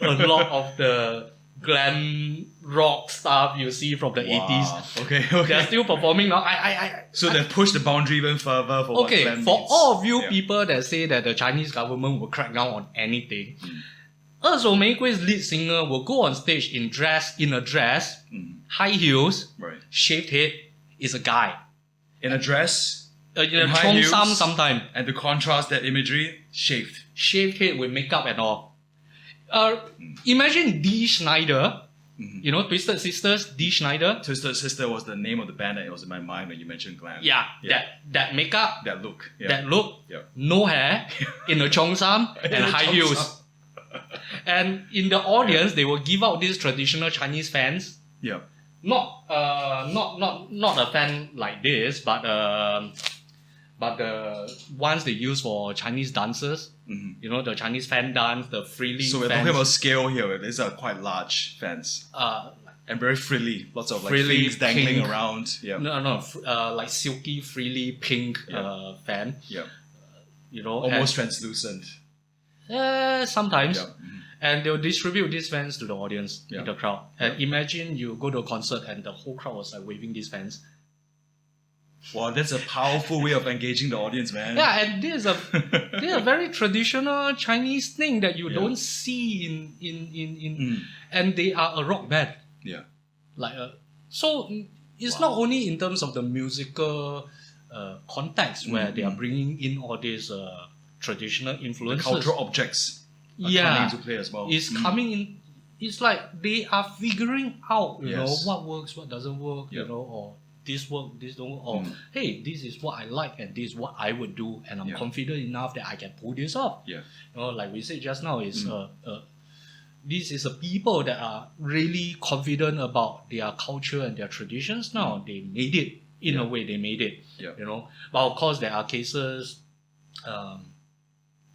a lot of the glam rock stuff you see from the 80s. Okay. They're still performing now. So they've pushed the boundary even further for what glam for means. all of you people that say that the Chinese government will crack down on anything, 二手玫瑰's lead singer will go on stage in a dress, high heels, shaved head, is a guy. In a dress, in a cheongsam sometime. And to contrast that imagery, shaved. Shaved head with makeup and all. Imagine Dee Schneider, you know, Twisted Sisters, Dee Schneider. Twisted Sister was the name of the band that was in my mind when you mentioned glam. Yeah. That makeup, that look, no hair, in a cheongsam and high heels. And in the audience, they will give out these traditional Chinese fans. Yeah. Not a fan like this, but the ones they use for Chinese dancers. You know, the Chinese fan dance, the frilly. So we're talking about scale here. These are quite large fans. And very frilly. Lots of like things dangling pink. around. Yeah. No, like silky, frilly pink fan. Yeah. You know, almost translucent. Sometimes. Yeah. And they'll distribute these fans to the audience in the crowd. And imagine you go to a concert and the whole crowd was like waving these fans. Wow, that's a powerful way of engaging the audience, man. Yeah, and this is a very traditional Chinese thing that you don't see in and they are a rock band. Yeah. So it's not only in terms of the musical context where they are bringing in all these traditional influences. The cultural objects coming into play as well. It's coming in. It's like they are figuring out, you know, what works, what doesn't work, you know, or this work, this don't work, or hey, this is what I like and this is what I would do, and I'm confident enough that I can pull this off. Yeah. You know, like we said just now, is this is a people that are really confident about their culture and their traditions now. They made it in a way. They made it. Yeah. You know, but of course there are cases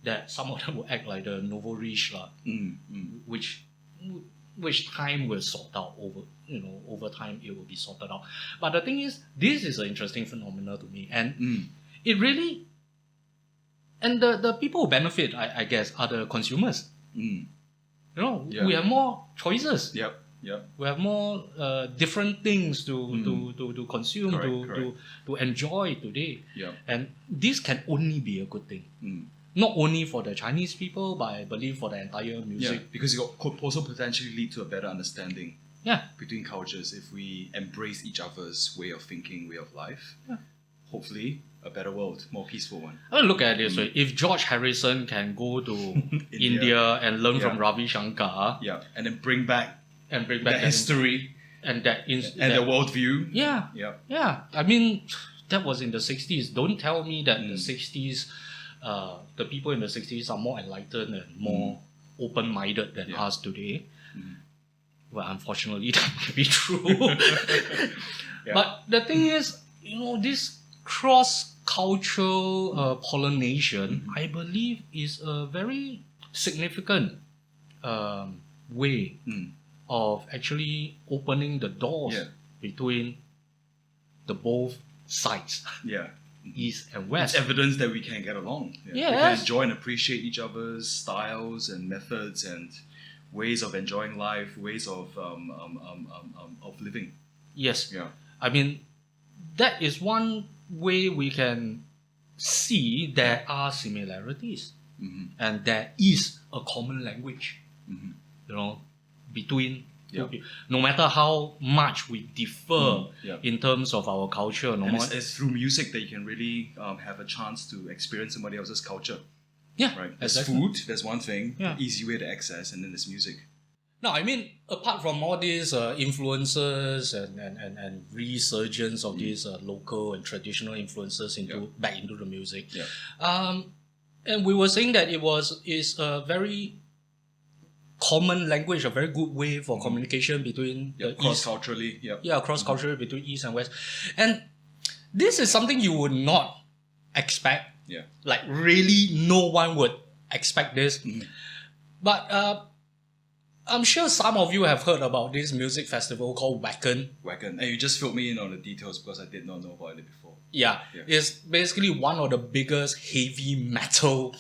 that some of them will act like the nouveau riche, which time will sort out over time it will be sorted out. But the thing is, this is an interesting phenomenon to me, and it really, and the people who benefit, I guess, are the consumers. You know, we have more choices. Yep. We have more different things to consume, to enjoy today. And this can only be a good thing. Not only for the Chinese people, but I believe for the entire music. Because it could also potentially lead to a better understanding between cultures if we embrace each other's way of thinking, way of life. Hopefully, a better world, more peaceful one. I mean, look at it this way. If George Harrison can go to India and learn from Ravi Shankar, and then bring back that history and the worldview. Yeah. I mean, that was in the 60s. Don't tell me that the 60s, the people in the 60s are more enlightened and more open-minded than us today. Well, unfortunately, that may be true. But the thing is, you know, this cross-cultural pollination, I believe, is a very significant way of actually opening the doors between the both sides, east and west. It's evidence that we can get along. We can enjoy and appreciate each other's styles and methods and ways of enjoying life, ways of living. Yes. I mean, that is one way we can see there are similarities Mm-hmm. and there is a common language, Mm-hmm. you know, between Yeah. no matter how much we differ Yeah. in terms of our culture, no And matter it's through music that you can really have a chance to experience somebody else's culture. yeah, Right. There's exactly. food, there's one thing, Yeah. the easy way to access, and then there's music. No, I mean, apart from all these influences and resurgence of these local and traditional influences back into the music, Yeah. and we were saying that is a very common language, a very good way for communication between the East, Cross-culturally, yeah. cross-culturally between East and West, and this is something you would not expect. Yeah. Like really, no one would expect this, but. I'm sure some of you have heard about this music festival called Wacken. Wacken. And you just filled me in on the details because I did not know about it before. Yeah, Yeah. it's basically one of the biggest heavy metal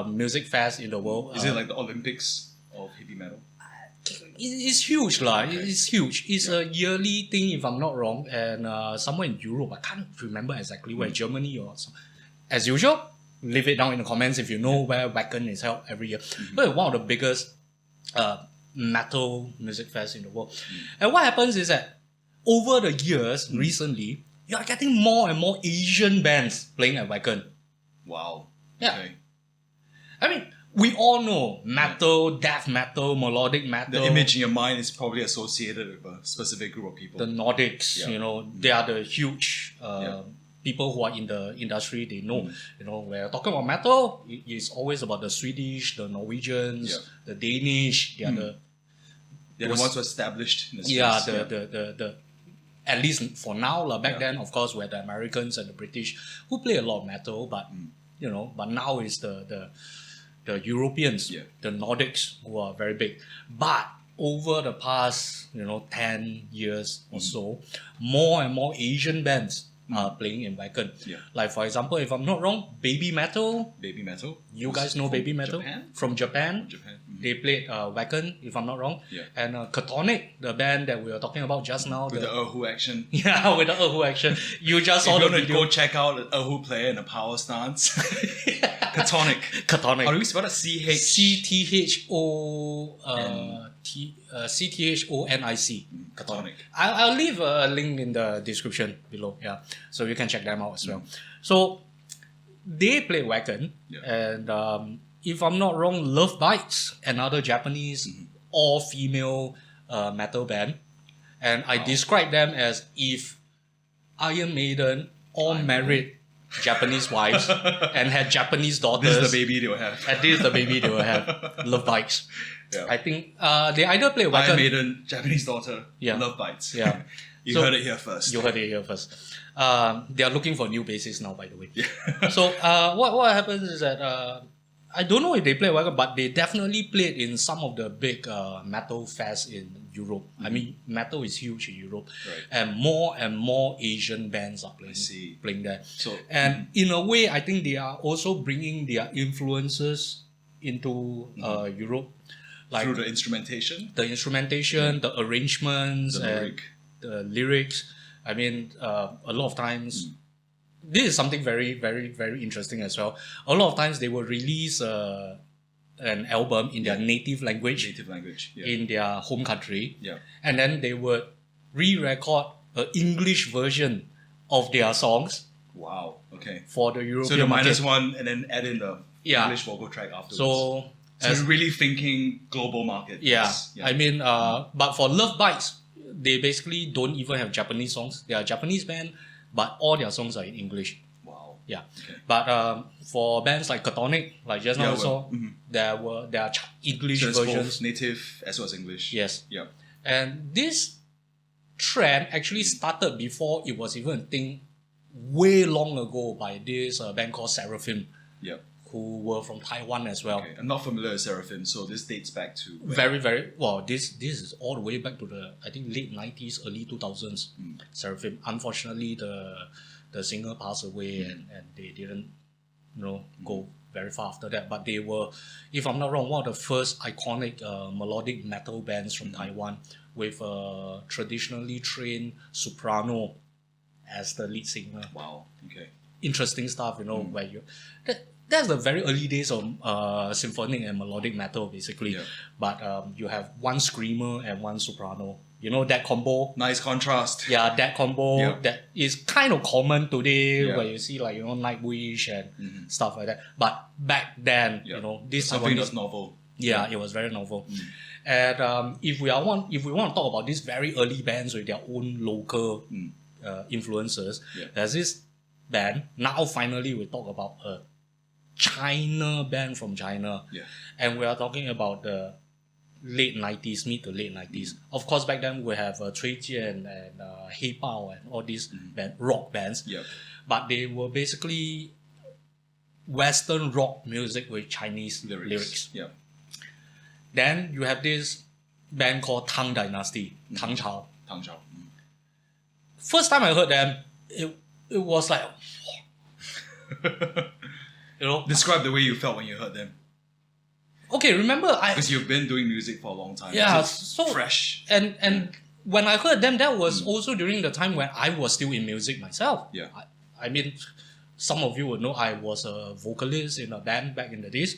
music fests in the world. Is it like the Olympics of heavy metal? It's huge, lah. Okay. It's huge. It's a yearly thing, if I'm not wrong, and somewhere in Europe. I can't remember exactly where, Germany or something. As usual, leave it down in the comments if you know where Wacken is held every year. But it's one of the biggest metal music fests in the world. And what happens is that over the years, recently, you are getting more and more Asian bands playing at Wacken. Wow. Yeah. Okay. I mean, we all know metal, death metal, melodic metal. The image in your mind is probably associated with a specific group of people. The Nordics, Yeah. you know, they are the huge Yeah. people who are in the industry. They know, you know, when you're talking about metal, it's always about the Swedish, the Norwegians, Yeah. the Danish. They are They're the ones who are established in the space. yeah, the at least for now, back Yeah. then, of course, were the Americans and the British who play a lot of metal, but you know, but now it's the Europeans, Yeah. the Nordics who are very big. But over the past, 10 years or so, more and more Asian bands are playing in Wacken. Yeah. Like for example, if I'm not wrong, Baby Metal. Baby metal. You guys know Baby Metal? Japan? From Japan. Japan. They played Wacken, if I'm not wrong. Yeah. And Catonic, the band that we were talking about just now. With the Erhu action. Yeah, with the Erhu action. You just If saw you the want to video. go check out an Erhu player in a power stance. Catonic. Catonic. How do we spell it? CTHONIC. Catonic. I'll leave a link in the description below. Yeah, so you can check them out as well. So they play Wacken, and if I'm not wrong, Love Bites, another Japanese all-female metal band, and I describe them as if Iron Maiden all married Japanese wives and had Japanese daughters. This is the baby they will have. And this is the baby they will have. Love Bites. Yeah. I think they either play Wacken. Iron Maiden, Japanese daughter, Yeah. Love Bites. Yeah. You So- heard it here first. You heard it here first. They are looking for new bassists now, by the way. So what happens is that I don't know if they play Wacken, but they definitely played in some of the big metal fests in Europe. I mean, metal is huge in Europe, Right. and more Asian bands are playing there. So And in a way, I think they are also bringing their influences into Europe, like through the instrumentation, the instrumentation, the arrangements, the and lyric. the lyrics. I mean, a lot of times, this is something very, very, very interesting as well. A lot of times they will release an album in their native language, native language. Yeah. in their home country, Yeah. and then they would re-record an English version of their songs Wow. Okay. for the European So the market. minus one and then add in the Yeah. English vocal track afterwards. So, So you're really thinking global market. yeah, Yes. I mean, but for Love Bites, they basically don't even have Japanese songs. They are a Japanese band, but all their songs are in English. Wow. Yeah. Okay. But for bands like Catonic, like just now Yeah, we saw, well, there are English So it's versions. both native as well as English. Yes. Yeah. And this trend actually started before it was even a thing way long ago by this band called Seraphim, Yeah. who were from Taiwan as well. Okay. I'm not familiar with Seraphim, so this dates back to when? Very, very well. This is all the way back to the late 90s, early 2000s. Seraphim. Unfortunately, the singer passed away, and they didn't, go very far after that. But they were, if I'm not wrong, one of the first iconic melodic metal bands from Taiwan with a traditionally trained soprano as the lead singer. Wow. Okay. Interesting stuff, where that's the very early days of symphonic and melodic metal, basically. Yeah. But you have one screamer and one soprano. That combo. Nice contrast. Yeah, that combo Yeah. that is kind of common today, Yeah. where you see like Nightwish and stuff like that. But back then, this Something that's novel. yeah, it was very novel. And if we want to talk about these very early bands with their own local influences, there's this band. Now finally we talk about a China band from China, and we are talking about the late 90s, mid to late 90s. Of course, back then we have Cui Jian and Hei Bao and all these rock bands. But they were basically Western rock music with Chinese lyrics. Then you have this band called Tang Dynasty, Tang Chao. First time I heard them, it was like, Describe the way you felt when you heard them. Okay, remember Because you've been doing music for a long time. Yeah, so fresh. And when I heard them, that was also during the time when I was still in music myself. Yeah. I mean, some of you would know I was a vocalist in a band back in the days.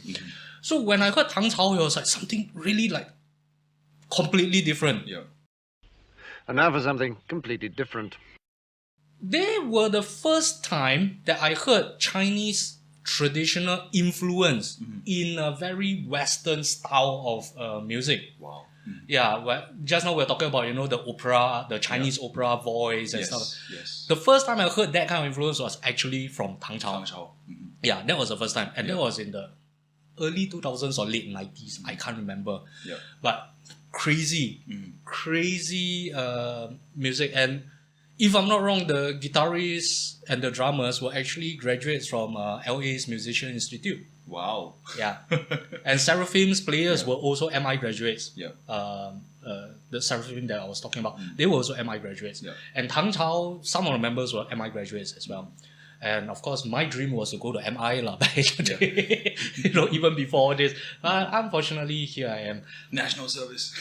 So when I heard Tang Chao, it was like something really like completely different. Yeah. And now for something completely different. They were the first time that I heard Chinese traditional influence in a very Western style of music. Wow. Yeah, well, just now we're talking about, the opera, the Chinese opera voice and stuff. Yes. The first time I heard that kind of influence was actually from Tang Chao. Yeah, that was the first time. And that was in the early 2000s or late 90s. I can't remember. Yeah. But crazy music. And if I'm not wrong, the guitarists and the drummers were actually graduates from LA's Musician Institute. Wow. Yeah. And Seraphim's players were also MI graduates. Yeah. The Seraphim that I was talking about, they were also MI graduates. Yeah. And Tang Chao, some of the members were MI graduates as well. And of course, my dream was to go to MI back in the day. Even before this. Unfortunately, here I am. National service.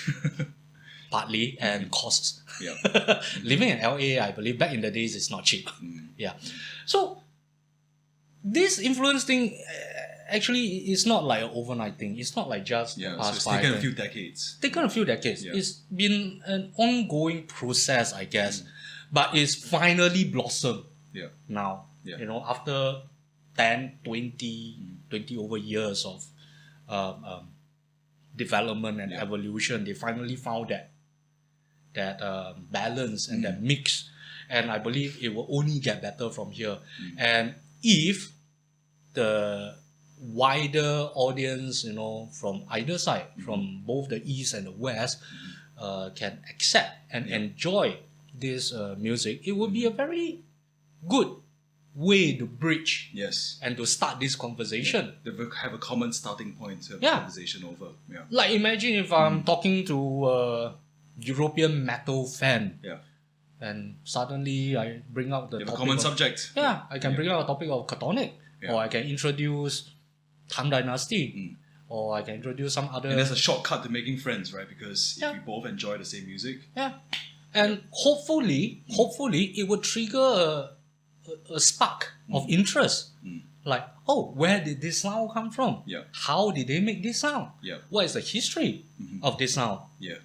Partly, and costs. Yeah. Living in LA, I believe, back in the days, it's not cheap. Yeah. So, this influence thing actually is not like an overnight thing. It's not like just So past it's 5 taken a few decades. Yeah. It's been an ongoing process, I guess. But it's finally blossomed now. Yeah. After 10, 20 over years of development and evolution, they finally found that balance and that mix. And I believe it will only get better from here. And if the wider audience, from either side, from both the East and the West, can accept and enjoy this music, it will be a very good way to bridge and to start this conversation. They have a common starting point to have a conversation over. Yeah. Like imagine if I'm talking to a European metal fan, and suddenly I bring out the You have a topic common of, subject. Yeah, I can bring out a topic of Catonic, or I can introduce Tang Dynasty, or I can introduce some other. And there's a shortcut to making friends, right? Because if we both enjoy the same music. Yeah, and hopefully it would trigger a spark of interest. Like, where did this sound come from? Yeah. How did they make this sound? Yeah. What is the history of this sound? Yeah.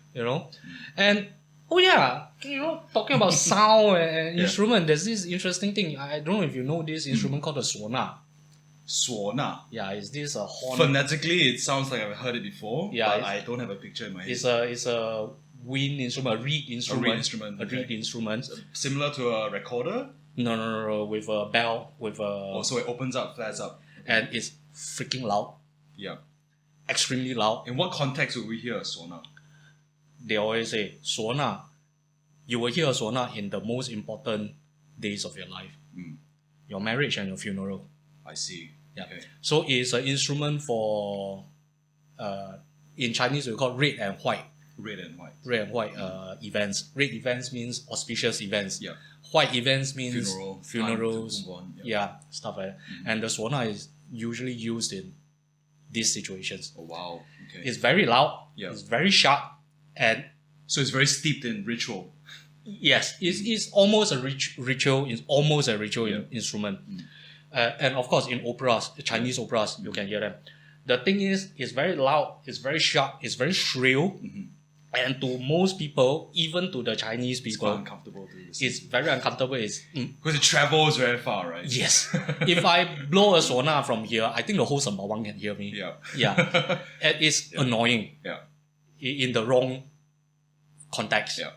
And talking about sound and instrument, there's this interesting thing. I don't know if you know this instrument called the suona. Suona. Yeah, it's this horn. Phonetically, it sounds like I've heard it before. Yeah, but I don't have a picture in my head. It's a wind instrument, a reed instrument. Okay. Instrument. Similar to a recorder? No, with a bell, with a. Oh, so it opens up, flares up. And it's freaking loud. Yeah. Extremely loud. In what context would we hear a suona? They always say, suona. You will hear a suona in the most important days of your life. Your marriage and your funeral. I see. Yeah. Okay. So it's an instrument for, in Chinese we call red and white. Red and white. Events. Red events means auspicious events. Yeah. White events means funerals. Stuff like that. And the suona is usually used in these situations. Oh wow. Okay. It's very loud. Yeah. It's very sharp, and so it's very steeped in ritual. Yes, it's almost a ritual. It's almost a ritual instrument, and of course in operas, Chinese operas, you can hear them. The thing is, it's very loud, it's very sharp, it's very shrill, and to most people, even to the Chinese It's people, quite uncomfortable to listen. it's very uncomfortable. Because it travels very far, right? Yes, if I blow a sauna from here, I think the whole Sembawang can hear me. Yeah. And it's annoying. Yeah. In the wrong context. Yeah.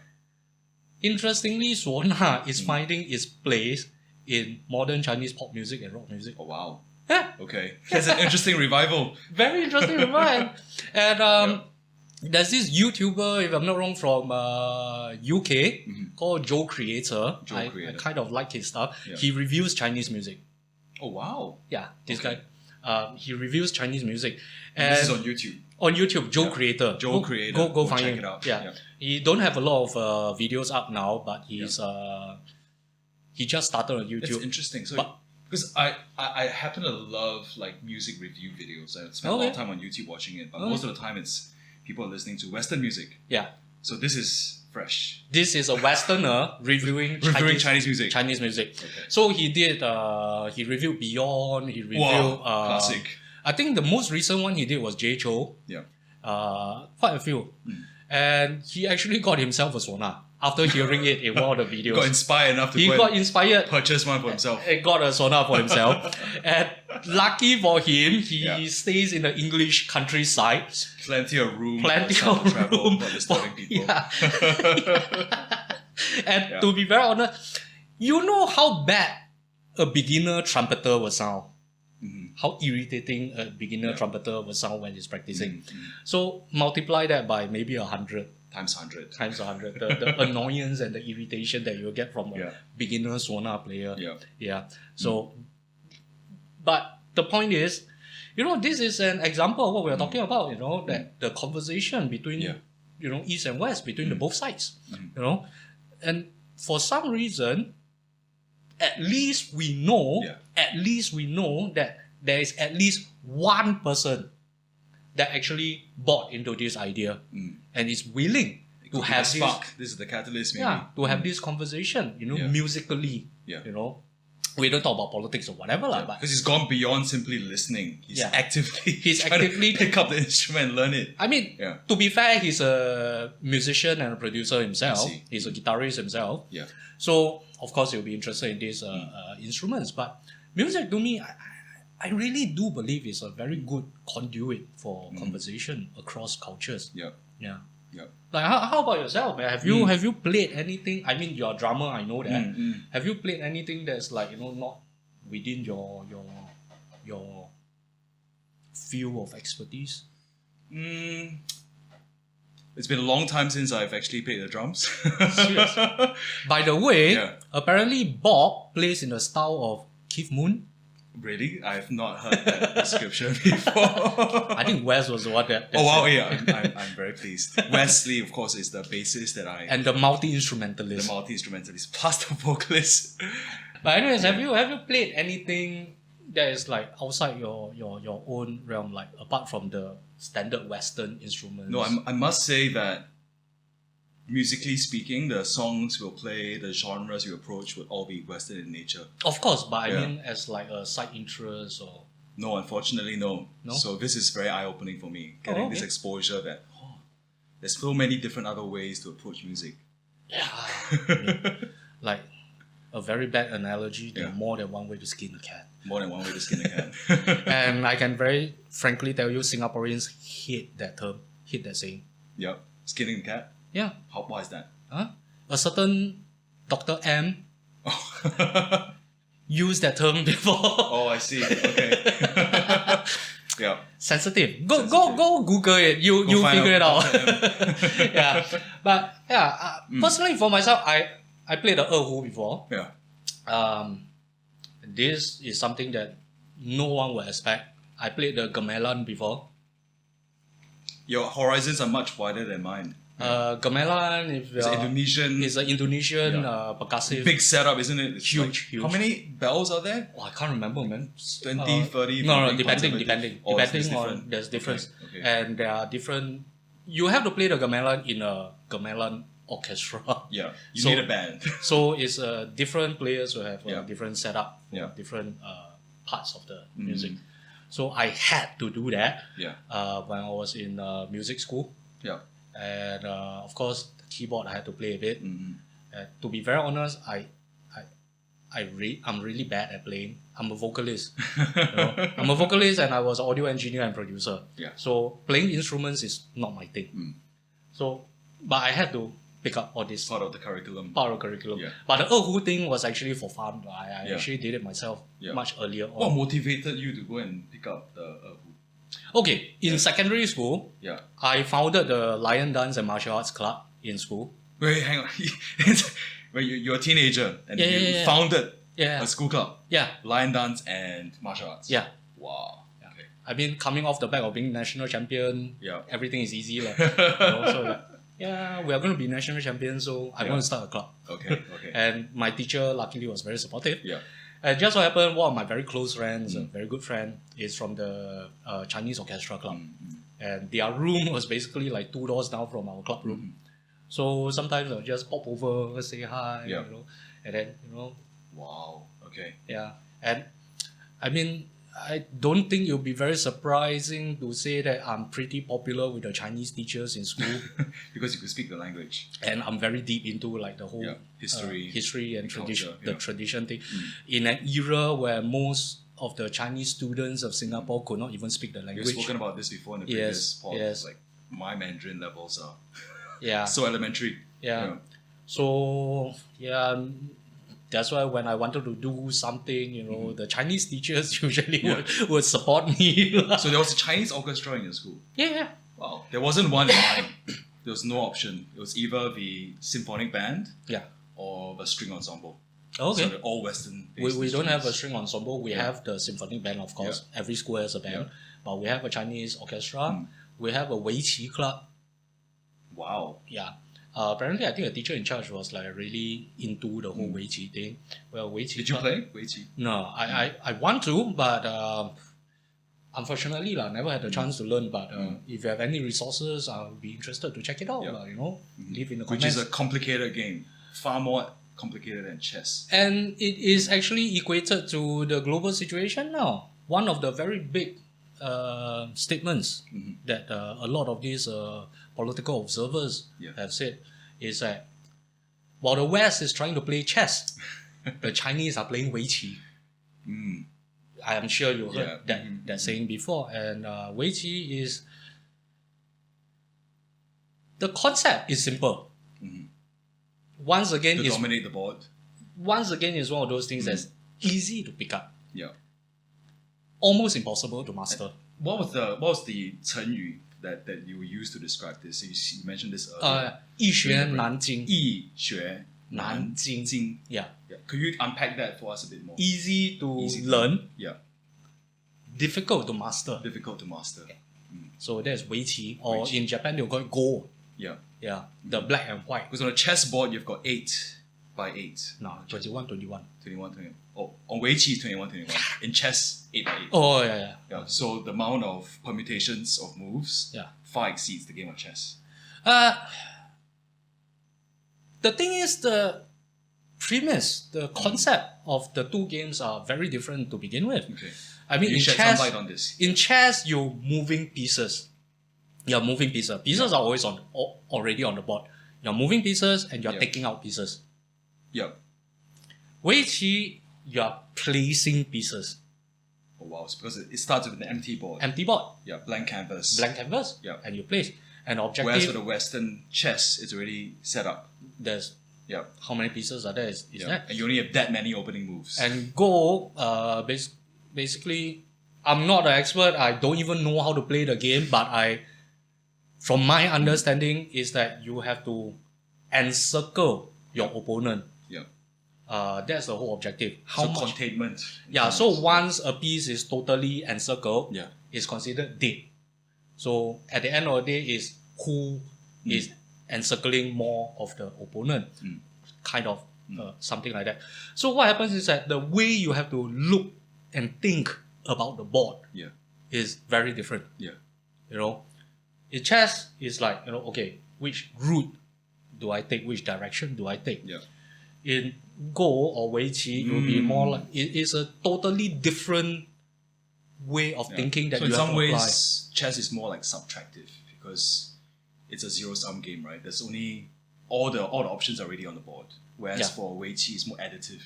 Interestingly, sauna is finding its place in modern Chinese pop music and rock music. Oh, wow. Yeah, Okay. That's an interesting revival. very interesting, right? And there's this YouTuber, if I'm not wrong, from UK called Joe Creator. I Creator. kind of like his stuff. Yeah. He reviews Chinese music. Oh, wow. Yeah, this guy. He reviews Chinese music. And this is And on YouTube. on YouTube, Joe Creator. Joe Creator. Go find check him. it out. Yeah. Yeah. He don't have a lot of videos up now, but he's he just started on It's YouTube. interesting. So, But- because I happen to love like music review videos. I spend a lot of Okay. time on YouTube watching it, but Okay. most of the time it's people listening to Western music. Yeah. So this is fresh. This is a Westerner reviewing Chinese music. Chinese music. Okay. So he did he reviewed Beyond, he reviewed Wow, classic. I think the most recent one he did was J Cho. Yeah. Quite a few. And he actually got himself a sauna after hearing it in one of the videos. Got inspired enough to He go got and inspired purchase one for himself. and got a sauna for himself. And lucky for him, he stays in the English countryside. Plenty of room. Plenty for of travel, room. for disturbing people. Yeah. And to be very honest, you know how bad a beginner trumpeter will sound. How irritating a beginner trumpeter will sound when he's practicing. So multiply that by maybe 100 Times 100. times 100. The annoyance and the irritation that you'll get from a beginner sauna player. Yeah. So, but the point is, this is an example of what we're talking about, that the conversation between, East and West, between the both sides, and for some reason, at least we know that there is at least one person that actually bought into this idea and is willing to have this, spark. This is the catalyst, maybe. to have this conversation, musically, we don't talk about politics or whatever, but Because he's gone beyond simply listening. He's actively trying actively to pick up the instrument and learn it. I mean, to be fair, he's a musician and a producer himself. He's a guitarist himself. Yeah. So, of course, he'll be interested in these instruments. But music, to me, I really do believe it's a very good conduit for conversation across cultures. Yeah. Yeah. Yeah. Like, how about yourself, man? Have you played anything? I mean, you're a drummer, I know that. Have you played anything that's like, not within your field of expertise? It's been a long time since I've actually played the drums. Serious? By the way, Yeah. apparently Bob plays in the style of Keith Moon. Really? I've not heard that description before. I think Wes was the one that Oh wow, said- yeah, I'm very pleased. Wesley, of course, is the bassist that and the multi-instrumentalist. the multi-instrumentalist plus the vocalist. But anyways, have you played anything that is like outside your own realm, like apart from the standard Western instruments? No, I must say that musically speaking, the songs we'll play, the genres we approach would all be Western in nature. Of course, but I Yeah. mean as like a side interest or... No, unfortunately, no. No? So this is very eye-opening for me, getting this okay. exposure that there's so many different other ways to approach music. Yeah. I mean, like a very bad analogy, there are Yeah. more than one way to skin a cat. More than one way to skin a cat. And I can very frankly tell you, Singaporeans hate that term, hate that saying. Yep. Skinning the cat? Yeah. Why is that? A certain Dr. M Oh. used that term before. Oh, I see. Okay. Yeah. Sensitive. Go Google it. You find figure it out. out. Yeah. But yeah, personally for myself, I played the erhu before. Yeah. This is something that no one would expect. I played the gamelan before. Your horizons are much wider than mine. Gamelan It's Indonesian. is an Indonesian percussive. Big setup, isn't it? It's Huge. How many bells are there? Oh, I can't remember, man. 20, 30? No, maybe depending. conservative? Oh, it's Depending on different. there's difference, Okay. and there are different. You have to play the gamelan in a gamelan orchestra. Yeah, you So- need a band. So it's different players will have Yeah. different setup, for Yeah. different parts of the music. So I had to do that Yeah, when I was in music school. yeah. And of course, the keyboard I had to play a bit. Mm-hmm. To be very honest, I'm really bad at playing. I'm a vocalist. I'm a vocalist, and I was audio engineer and producer. Yeah. So playing instruments is not my thing. So, but I had to pick up all this Part of the curriculum. part of curriculum. Yeah. But the Erhu thing was actually for fun. I Yeah. actually did it myself Yeah. much earlier What on. motivated you to go and pick up the Okay, in secondary school, Yeah. I founded the Lion Dance and Martial Arts Club in school. Wait, hang on. When you're a teenager and Yeah, you yeah, yeah. founded Yeah. a school club, Yeah, lion dance and martial arts. yeah. Wow. Okay. I mean, coming off the back of being national champion, Yeah. everything is easy. So like, yeah, we are going to be national champions, so I want to start a club. Okay. Okay. And my teacher, luckily, was very supportive. Yeah. And just so happened, one of my very close friends, a very good friend, is from the Chinese orchestra club. And their room was basically like 2 doors down from our club room. So sometimes I'll just pop over, say hi, Yeah. and then, Wow. Okay. yeah. And I mean, I don't think it'll be very surprising to say that I'm pretty popular with the Chinese teachers in school. Because you could speak the language. And I'm very deep into like the whole Yeah, history and tradition, culture, the yeah. tradition thing. In an era where most of the Chinese students of Singapore could not even speak the We've language. spoken about this before in the Yes, previous pod. yes. Like my Mandarin levels are Yeah. so elementary. Yeah. So yeah, that's why when I wanted to do something, the Chinese teachers usually would support me. So there was a Chinese orchestra in your school. yeah. Wow. There wasn't one in mine. There was no option. It was either the symphonic band Yeah. or the string ensemble. Okay. So they're all Western. We don't have a string ensemble. We have the symphonic band, of course. Yeah. Every school has a band. Yeah. But we have a Chinese orchestra. We have a Weiqi club. Wow. Yeah. Apparently, I think the teacher in charge was like really into the whole Weiqi thing. Well, Weiqi Did you club- play Weiqi? No, I want to, but unfortunately, never had the chance to learn. But if you have any resources, I'll be interested to check it out. Yeah. Leave in the Which comments. is a complicated game. Far more complicated than chess. And it is actually equated to the global situation now. One of the very big statements that a lot of these political observers have said is that while the West is trying to play chess, the Chinese are playing Weiqi. I am sure you heard that saying before. And Weiqi is... The concept is simple. Once again, To is dominate the board. one of those things that's easy to pick up, Yeah. almost impossible to master. What was the 成语 that you used to describe this? You mentioned this earlier. 易学难精. 易学难精. 精. Yeah. Yeah. Could you unpack that for us a bit more? Easy to Easy to learn, Yeah. difficult to master. Difficult to master. So that's Weiqi, or Weiqi. in Japan they'll call it Go. Yeah. Yeah, the black and white. Because on a chessboard you've got 8 by 8. No, 21. 21. Oh, on Weiqi 21. In chess 8 by 8. Oh, yeah. Yeah. So the amount of permutations of moves far exceeds the game of chess. The thing is, the premise, the concept of the two games are very different to begin with. Okay. I mean, You in shed chess, some light on this. in chess, you're moving pieces. You're moving pieces. Pieces are always already on the board. You're moving pieces and you're taking out pieces. Yeah. Weiqi, you're placing pieces. Oh wow. It's because it starts with an empty board. Empty board, Yeah. Blank canvas. blank canvas, Yeah. and you place. And Whereas for objective, the Western chess, it's already set up. there's Yeah. how many pieces are there? Is Yeah. there? And you only have that many opening moves. And Go, basically, I'm not an expert. I don't even know how to play the game, but from my understanding, is that you have to encircle your opponent. Yeah. That's the whole objective. So containment. Yeah, so once a piece is totally encircled, Yeah. it's considered dead. So at the end of the day, is who is encircling more of the opponent, kind of something like that. So what happens is that the way you have to look and think about the board is very different. Yeah. In chess, it's like, okay, which route do I take? Which direction do I take? Yeah. In Go or Wei Qi, it will be more like it is a totally different way of thinking that so you in have some to apply. ways, chess is more like subtractive because it's a zero-sum game, right? There's only all the options are already on the board. Whereas for Wei Qi, it's more additive.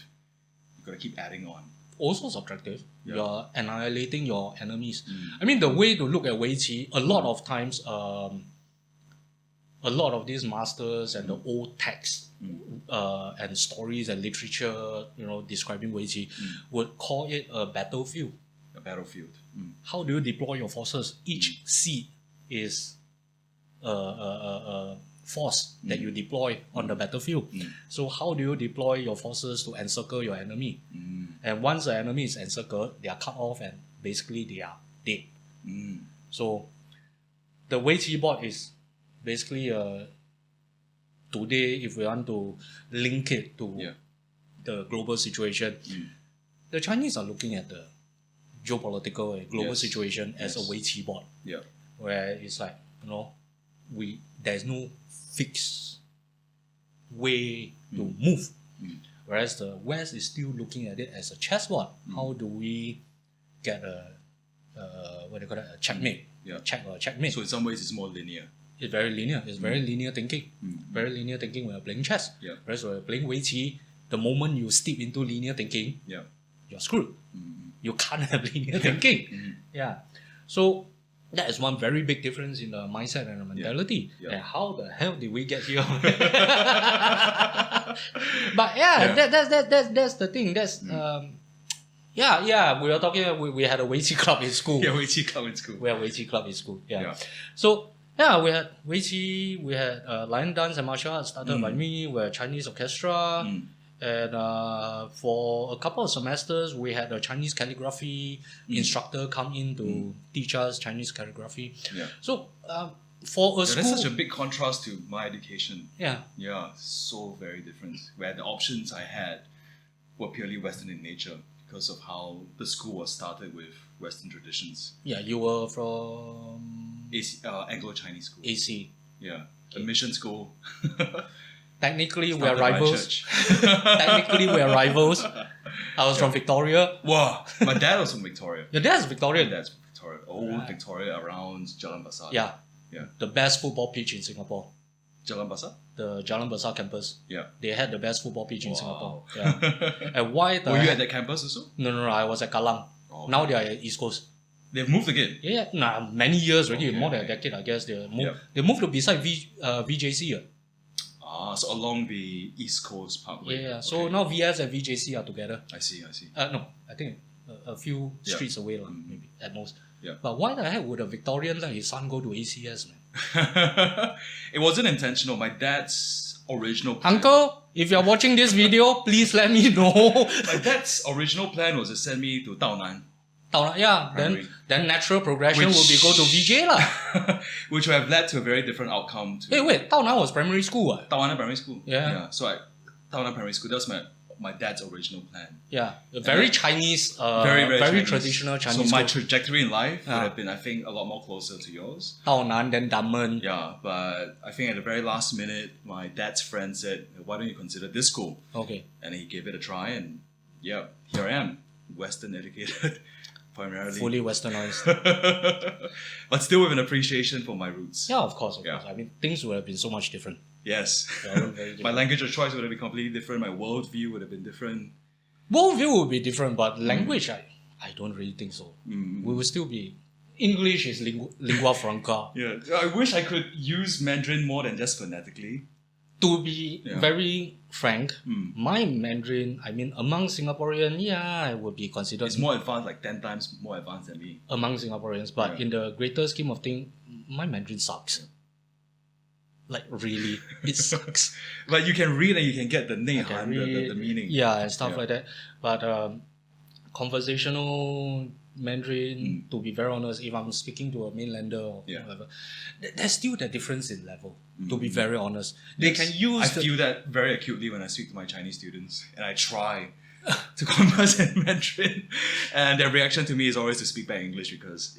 You gotta keep adding on. Also subtractive. Yeah. You're annihilating your enemies. I mean, the way to look at Wei Qi, a lot of times, a lot of these masters and the old texts and stories and literature, describing Wei Qi, would call it a battlefield. A battlefield. How do you deploy your forces? Each seed is a force that you deploy on the battlefield. So how do you deploy your forces to encircle your enemy? And once the enemy is encircled, they are cut off and basically they are dead. So the Wei Qi board is basically today, if we want to link it to the global situation, the Chinese are looking at the geopolitical and global situation as a Wei Qi board. Yeah. Where it's like, there's no fixed way to move. Whereas the West is still looking at it as a chessboard. How do we get a checkmate? Checkmate. So in some ways, it's more linear. It's very linear. It's very linear thinking. Very linear thinking when you're playing chess. Whereas when you're playing Wei Qi, the moment you step into linear thinking, you're screwed. You can't have linear thinking. So that is one very big difference in the mindset and the mentality. And how the hell did we get here? But that's the thing. That's we were talking. We had a Wei Qi club in school. Yeah, Wei Qi club in school. We had Wei Qi club in school. So we had Wei Qi. We had lion dance and martial arts started by me. We had Chinese orchestra. And for a couple of semesters, we had a Chinese calligraphy instructor come in to teach us Chinese calligraphy. So for a school, that's such a big contrast to my education. Yeah, so very different. Where the options I had were purely Western in nature because of how the school was started with Western traditions. Yeah, you were from Anglo-Chinese school. AC. Yeah, a mission school. Technically, we are rivals. Technically, we are rivals. I was from Victoria. Wow, my dad was from Victoria. Your dad's Victorian. My dad's from Victoria. Old Victoria around Jalan Besar. Yeah. The best football pitch in Singapore. Jalan Besar? The Jalan Besar campus. Yeah. They had the best football pitch in Singapore. Yeah. And why the Were you at that campus also? No, I was at Kallang. Now they are at East Coast. They've moved again? Yeah, many years already. More than a decade, I guess. They moved to beside VJC. So along the East Coast Parkway. So now VS and VJC are together. I see. No, I think a few streets away, maybe at most. Yeah. But why the heck would a Victorian let his son go to ACS, man? It wasn't intentional. My dad's original plan. Uncle, if you're watching this video, please let me know. My dad's original plan was to send me to Taonan. Then natural progression will be go to VJ lah. Which would have led to a very different outcome. Wait, Taonan was primary school. Taonan primary school. Yeah. So Taonan primary school, that was my dad's original plan. Yeah, very Chinese, very Chinese. Traditional Chinese. So my trajectory in life would have been, I think, a lot more closer to yours. Taonan, then Dunman. Yeah, but I think at the very last minute, my dad's friend said, "Why don't you consider this school?" Okay. And he gave it a try, and here I am, Western educated. Primarily. Fully westernized. But still with an appreciation for my roots. Yeah, of course. I mean, things would have been so much different. Yes. My language of choice would have been completely different. My worldview would have been different. Worldview would be different, but language, I don't really think so. We would still be... English is lingua franca. Yeah, I wish I could use Mandarin more than just phonetically. To be very frank, my Mandarin, I mean, among Singaporeans, I would be considered... It's more advanced, like 10 times more advanced than me. Among Singaporeans, but in the greater scheme of things, my Mandarin sucks. Like, really, it sucks. But you can read and you can get the the meaning. Yeah, and stuff like that. But conversational Mandarin, to be very honest, if I'm speaking to a mainlander or whatever, there's still that difference in level, to be very honest. They can use... I feel that very acutely when I speak to my Chinese students, and I try to converse in Mandarin, and their reaction to me is always to speak back English because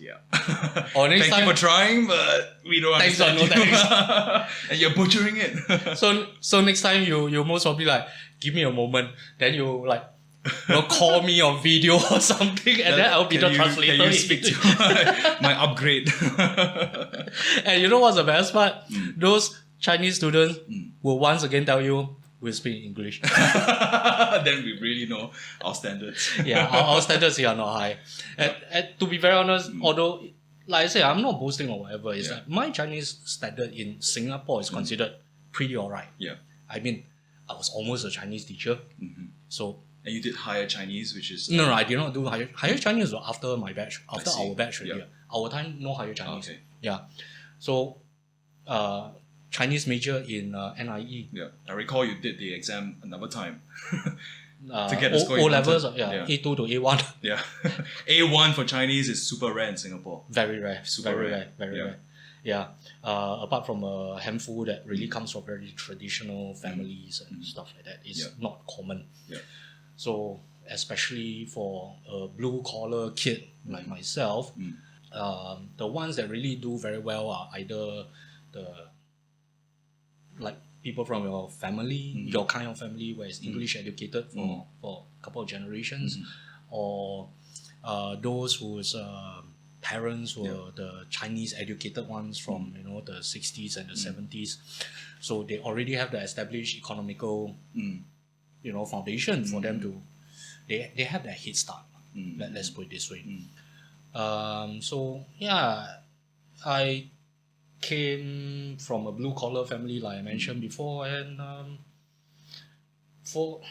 Or next thank time, you for trying, but we don't thanks or understand no you. thanks. And you're butchering it. So next time you most probably like give me a moment, then you like call me on video or something, and then I'll be the translator. Can you speak to my upgrade? And you know what's the best part? Those Chinese students will once again tell you, we speak English. Then we really know our standards. Yeah, our standards here are not high. And to be very honest, although, like I say, I'm not boasting or whatever, it's like my Chinese standard in Singapore is considered pretty alright. Yeah. I mean, I was almost a Chinese teacher. So, And you did higher Chinese, which is... no, I did not do higher Chinese was after my batch, after see. our batch. Yeah. Our time, no higher Chinese. Okay. Yeah. So, Chinese major in NIE. Yeah. I recall you did the exam another time. To get the score you O-levels, wanted. yeah, Yeah. A2 to A1. Yeah. A1 for Chinese is super rare in Singapore. Very rare. Super very rare. rare. Very Yeah. rare. Yeah. Apart from a handful that really comes from very traditional families and stuff like that, it's not common. Yeah. So, especially for a blue-collar kid like myself, the ones that really do very well are either like people from your family, your kind of family where it's English educated for a couple of generations, or those whose parents were the Chinese educated ones from the 60s and the 70s. So they already have the established economical foundation for them to they have that head start. Let's put it this way. So yeah, I came from a blue collar family like I mentioned before, and for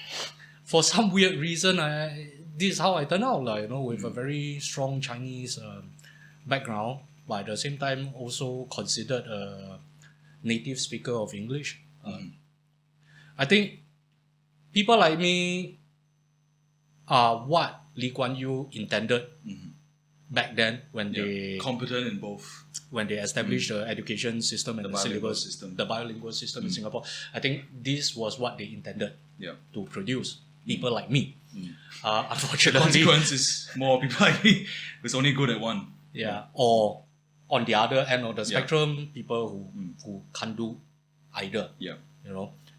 some weird reason this is how I turned out, with a very strong Chinese background, but at the same time also considered a native speaker of English. I think people like me are what Lee Kuan Yew intended back then when they competent in both. When they established the education system and the syllabus system. the bilingual system in Singapore. I think this was what they intended to produce people like me. The Unfortunately, consequence is more people like me who's only good at one. or on the other end of the spectrum, people who can't do either.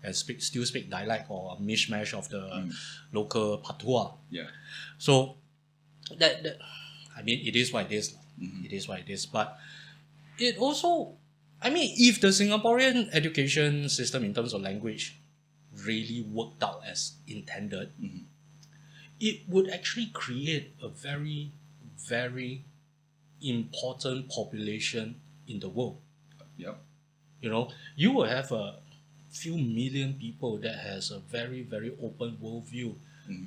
And still speak dialect or a mishmash of the local patois. So that I mean, it is what it is. It is what it is. But it also, I mean, if the Singaporean education system in terms of language really worked out as intended, it would actually create a very, very important population in the world. You will have a few million people that has a very, very open worldview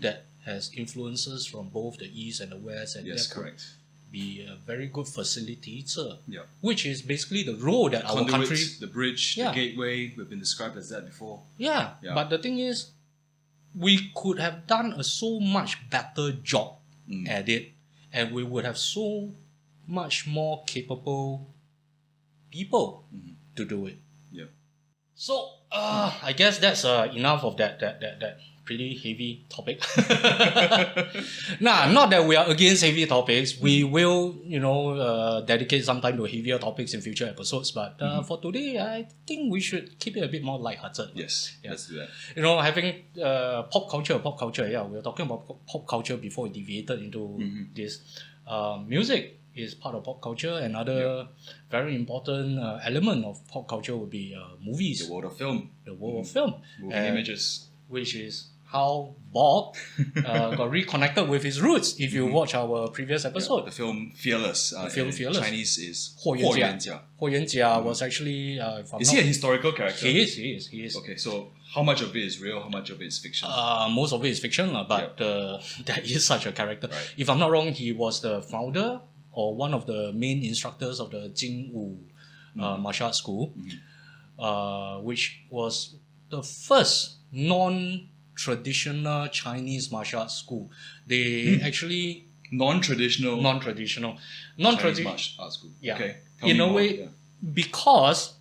that has influences from both the East and the West, and Yes, that correct. could be a very good facilitator, Yeah. which is basically the role that our Conduit, country... the bridge, Yeah. the gateway, we've been described as that before. Yeah, but the thing is, we could have done a so much better job at it, and we would have so much more capable people to do it. So, I guess that's enough of that pretty heavy topic. Not that we are against heavy topics. We will, dedicate some time to heavier topics in future episodes. But for today, I think we should keep it a bit more lighthearted. Yes, let's do that. Having pop culture. Yeah, we were talking about pop culture before we deviated into this. Music is part of pop culture. Another very important element of pop culture would be movies. The world of film. The world of film. Moving images. Which is how Bob got reconnected with his roots. If you watch our previous episode, The film Fearless. film Fearless. Chinese is Huo Yuanjia. Huo Yuanjia was actually... Is he a historical character? He is. Okay, so how much of it is real? How much of it is fiction? Most of it is fiction, but there is such a character. Right. If I'm not wrong, he was the founder or one of the main instructors of the Jingwu martial arts school, which was the first non-traditional Chinese martial arts school. They actually... Non-traditional Chinese martial arts school. Yeah. Okay. In a way, because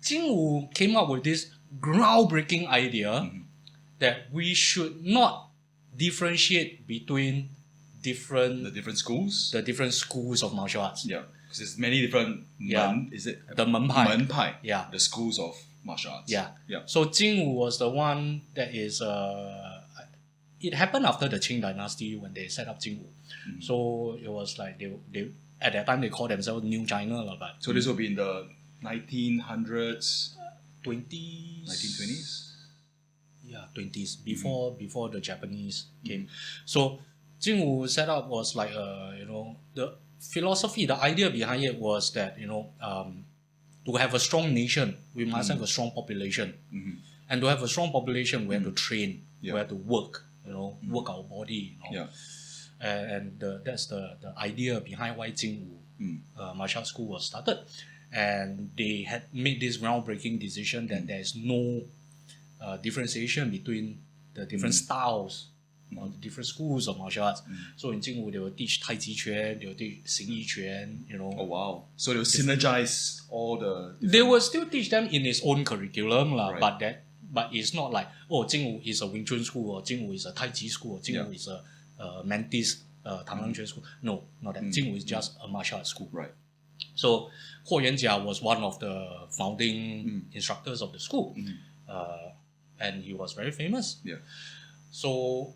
Jingwu came up with this groundbreaking idea that we should not differentiate between The different schools. the different schools of martial arts. Yeah, because there's many different is it? The Menpai. Menpai. Yeah. The schools of martial arts. Yeah. Yeah. So Jingwu was the one that is it happened after the Qing dynasty when they set up Jingwu. So it was like they at that time they called themselves New China but So this will be in the 1900s, 20s 1920s. Yeah, 20s before the Japanese came. So Jingwu set up was like the philosophy, the idea behind it was that to have a strong nation we must have a strong population, and to have a strong population we have to train, we have to work, work our body, and that's the idea behind why Jingwu martial school was started, and they had made this groundbreaking decision that there is no differentiation between the different styles or the different schools of martial arts. So in Jingwu they will teach Tai Chi Quan, they will teach Xing Yi Quan, Oh wow! So they will synergize all the. They will still teach them in its own curriculum, Right. but it's not like Jingwu is a Wing Chun school or Jingwu is a Tai Chi school or Jingwu is a Mantis Tang Lang Quan school. No, not that. Jingwu is just a martial arts school. Right. So Huo Yuanjia was one of the founding instructors of the school, and he was very famous. Yeah. So,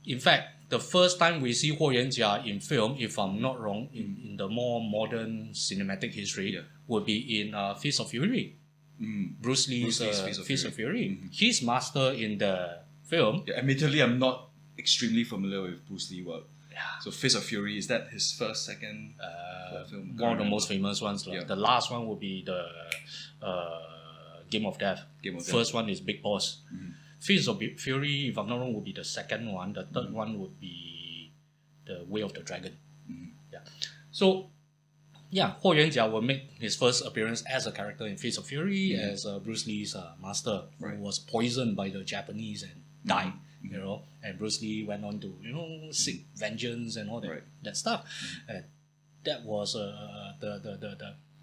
in fact, the first time we see Huo Yuanjia in film, if I'm not wrong, in the more modern cinematic history, would be in Fist of Fury. Bruce Lee's Fist of Fury. His master in the film. Yeah, admittedly, I'm not extremely familiar with Bruce Lee work. Yeah. So Fist of Fury, is that his first, second film? One of the most famous ones. Yeah. The last one would be the Game of Death. First one is Big Boss. Fist of Fury, if I'm not wrong, would be the second one. The third one would be the Way of the Dragon. Yeah. So, Huo Yuanjia will make his first appearance as a character in Fist of Fury as Bruce Lee's master, who was poisoned by the Japanese and died. And Bruce Lee went on to seek vengeance and all that stuff. And that was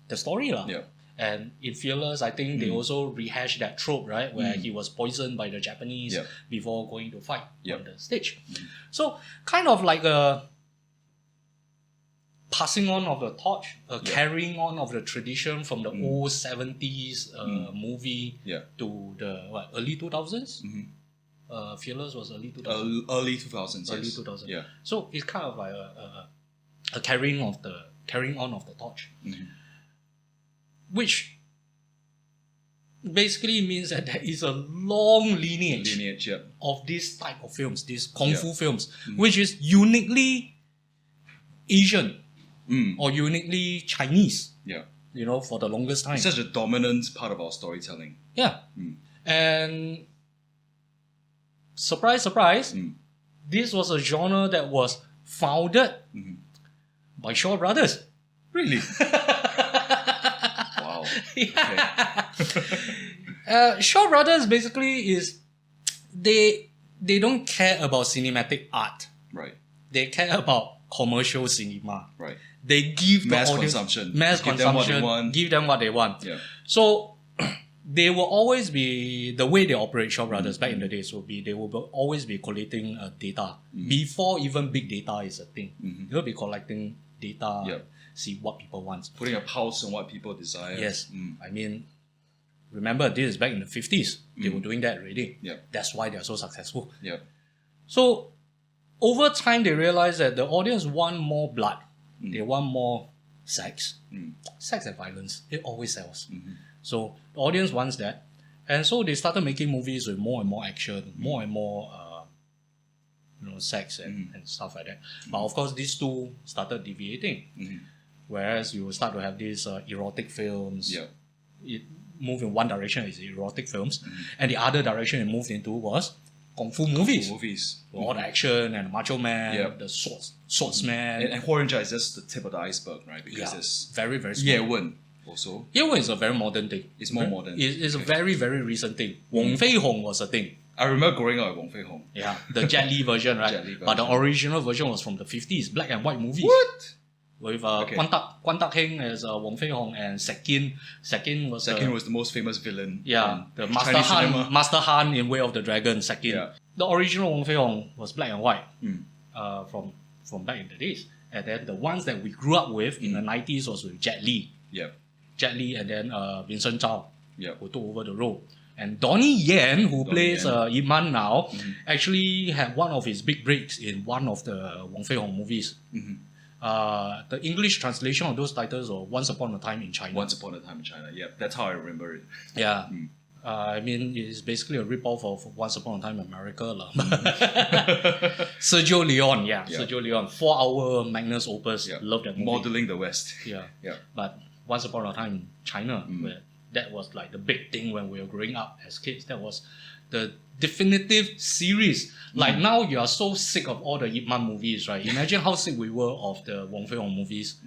the story lah. Yeah. And in Fearless, I think they also rehashed that trope, right, where he was poisoned by the Japanese before going to fight on the stage. So kind of like a passing on of the torch, a carrying on of the tradition from the old 70s movie to the early 2000s. Fearless was early 2000s. Early 2000s. Early yes. 2000s. Yeah. So it's kind of like a carrying on of the torch, which basically means that there is a long lineage of this type of films, these kung fu films, which is uniquely Asian or uniquely Chinese. Yeah. For the longest time. It's such a dominant part of our storytelling. Yeah. And surprise, surprise, this was a genre that was founded by Shaw Brothers. Really? Wow. Yeah. Shaw Brothers basically is they don't care about cinematic art. Right. They care about commercial cinema. Right. They give mass the audience consumption. Mass give consumption. Them what they want. Give them what they want. Yeah. So they will always be the way they operate. Shaw Brothers back in the days will be they will always be collating data before even big data is a thing. They'll be collecting data, see what people want, putting a pulse on what people desire. Yes, I mean, remember this is back in the 50s. They were doing that already. Yeah. That's why they're so successful. Yeah. So over time, they realized that the audience want more blood. They want more sex. Sex and violence, it always sells. So the audience wants that. And so they started making movies with more and more action, more and more sex and stuff like that. But of course, these two started deviating. Whereas you start to have these erotic films. Yeah. It moved in one direction, is erotic films. And the other direction it moved into was Kung Fu movies. All the action and Macho Man, the swordsman. And Huo Yuanjia is just the tip of the iceberg, right? Because it's very, very small. Ye Wen also. Ye Wen is a very modern thing. It's more modern. It's a very, very recent thing. Wong Fei Hong was a thing. I remember growing up with Wong Fei Hong. Yeah, the Jet Li version, right? Jet Li version. But the original version was from the 50s, black and white movies. What? With Guan Tak Heng as Wong Fei Hong and Sekin. Sekin was the most famous villain. Yeah, the Master Master Han in Way of the Dragon, Sekin. Yeah. the original Wong Fei-Hung was black and white Mm. from back in the days. And then the ones that we grew up with in the 90s was with Jet Li. Yep. Jet Li and then Vincent Zhao, Yep. who took over the role. And Donnie Yen, who Donnie plays Yen. Ip Man now, actually had one of his big breaks in one of the Wong Fei-Hung movies. The English translation of those titles were Once Upon a Time in China. Once Upon a Time in China. Yep. That's how I remember it. Yeah. I mean, it's basically a rip-off of Once Upon a Time in America. Sergio Leone, Sergio Leone. 4-hour Magnus Opus. Yeah. Love that movie. Modeling the West. Yeah. Yeah. But Once Upon a Time in China, where that was like the big thing when we were growing up as kids. That was the definitive series. Like now you are so sick of all the Ip Man movies, right? Imagine how sick we were of the Wong Fei-Hung movies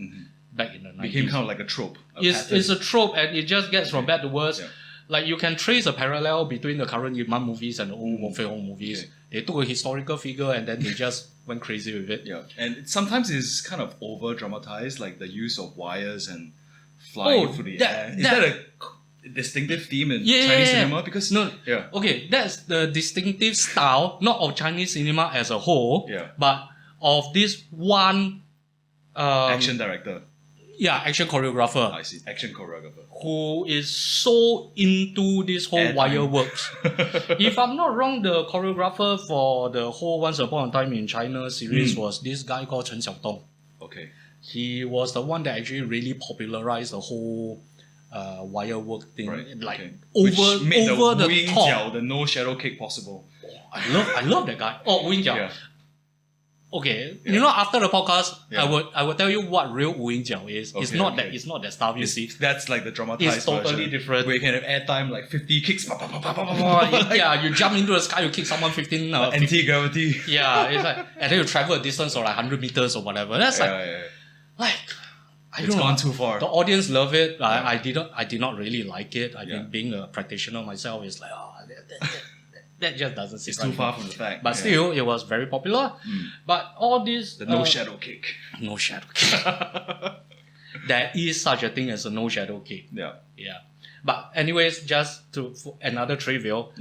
back in the 90s. Became kind of like a trope. It's a trope and it just gets from bad to worse. Yeah. Like you can trace a parallel between the current Ip Man movies and the old Wong Fei-Hung movies. Okay. They took a historical figure and then they just went crazy with it. Yeah, and sometimes it's kind of over dramatized, like the use of wires and flying through the air. Is that a distinctive theme in Chinese cinema? Because Okay, that's the distinctive style, not of Chinese cinema as a whole, but of this one action director. Yeah, action choreographer. I see, action choreographer. Who is so into this whole wire works. If I'm not wrong, the choreographer for the whole Once Upon a Time in China series was this guy called Chen Xiaodong. Okay. He was the one that actually really popularized the whole wire work thing. Right. Like okay. over Which made over the the Wu top. Yingjiao, the no shadow kick possible. I love that guy. Oh, Wu Yingjiao. Yeah. Okay, you know, after the podcast, I would tell you what real Wu Yingjiao is. It's not that stuff you see. That's like the dramatized It's totally version, different. where you can have airtime like 50 kicks. Yeah, you jump into the sky, you kick someone 15. Anti-gravity. Yeah, it's like, and then you travel a distance of like 100 meters or whatever. That's like, I It's don't know. gone too far. The audience love it. I did not really like it. I think being a practitioner myself is like, that just doesn't sit It's right too far with me. from the fact. But still, it was very popular. But all this... The no shadow kick. No shadow kick. There is such a thing as a no shadow kick. Yeah. Yeah. But anyways, just for another trivial,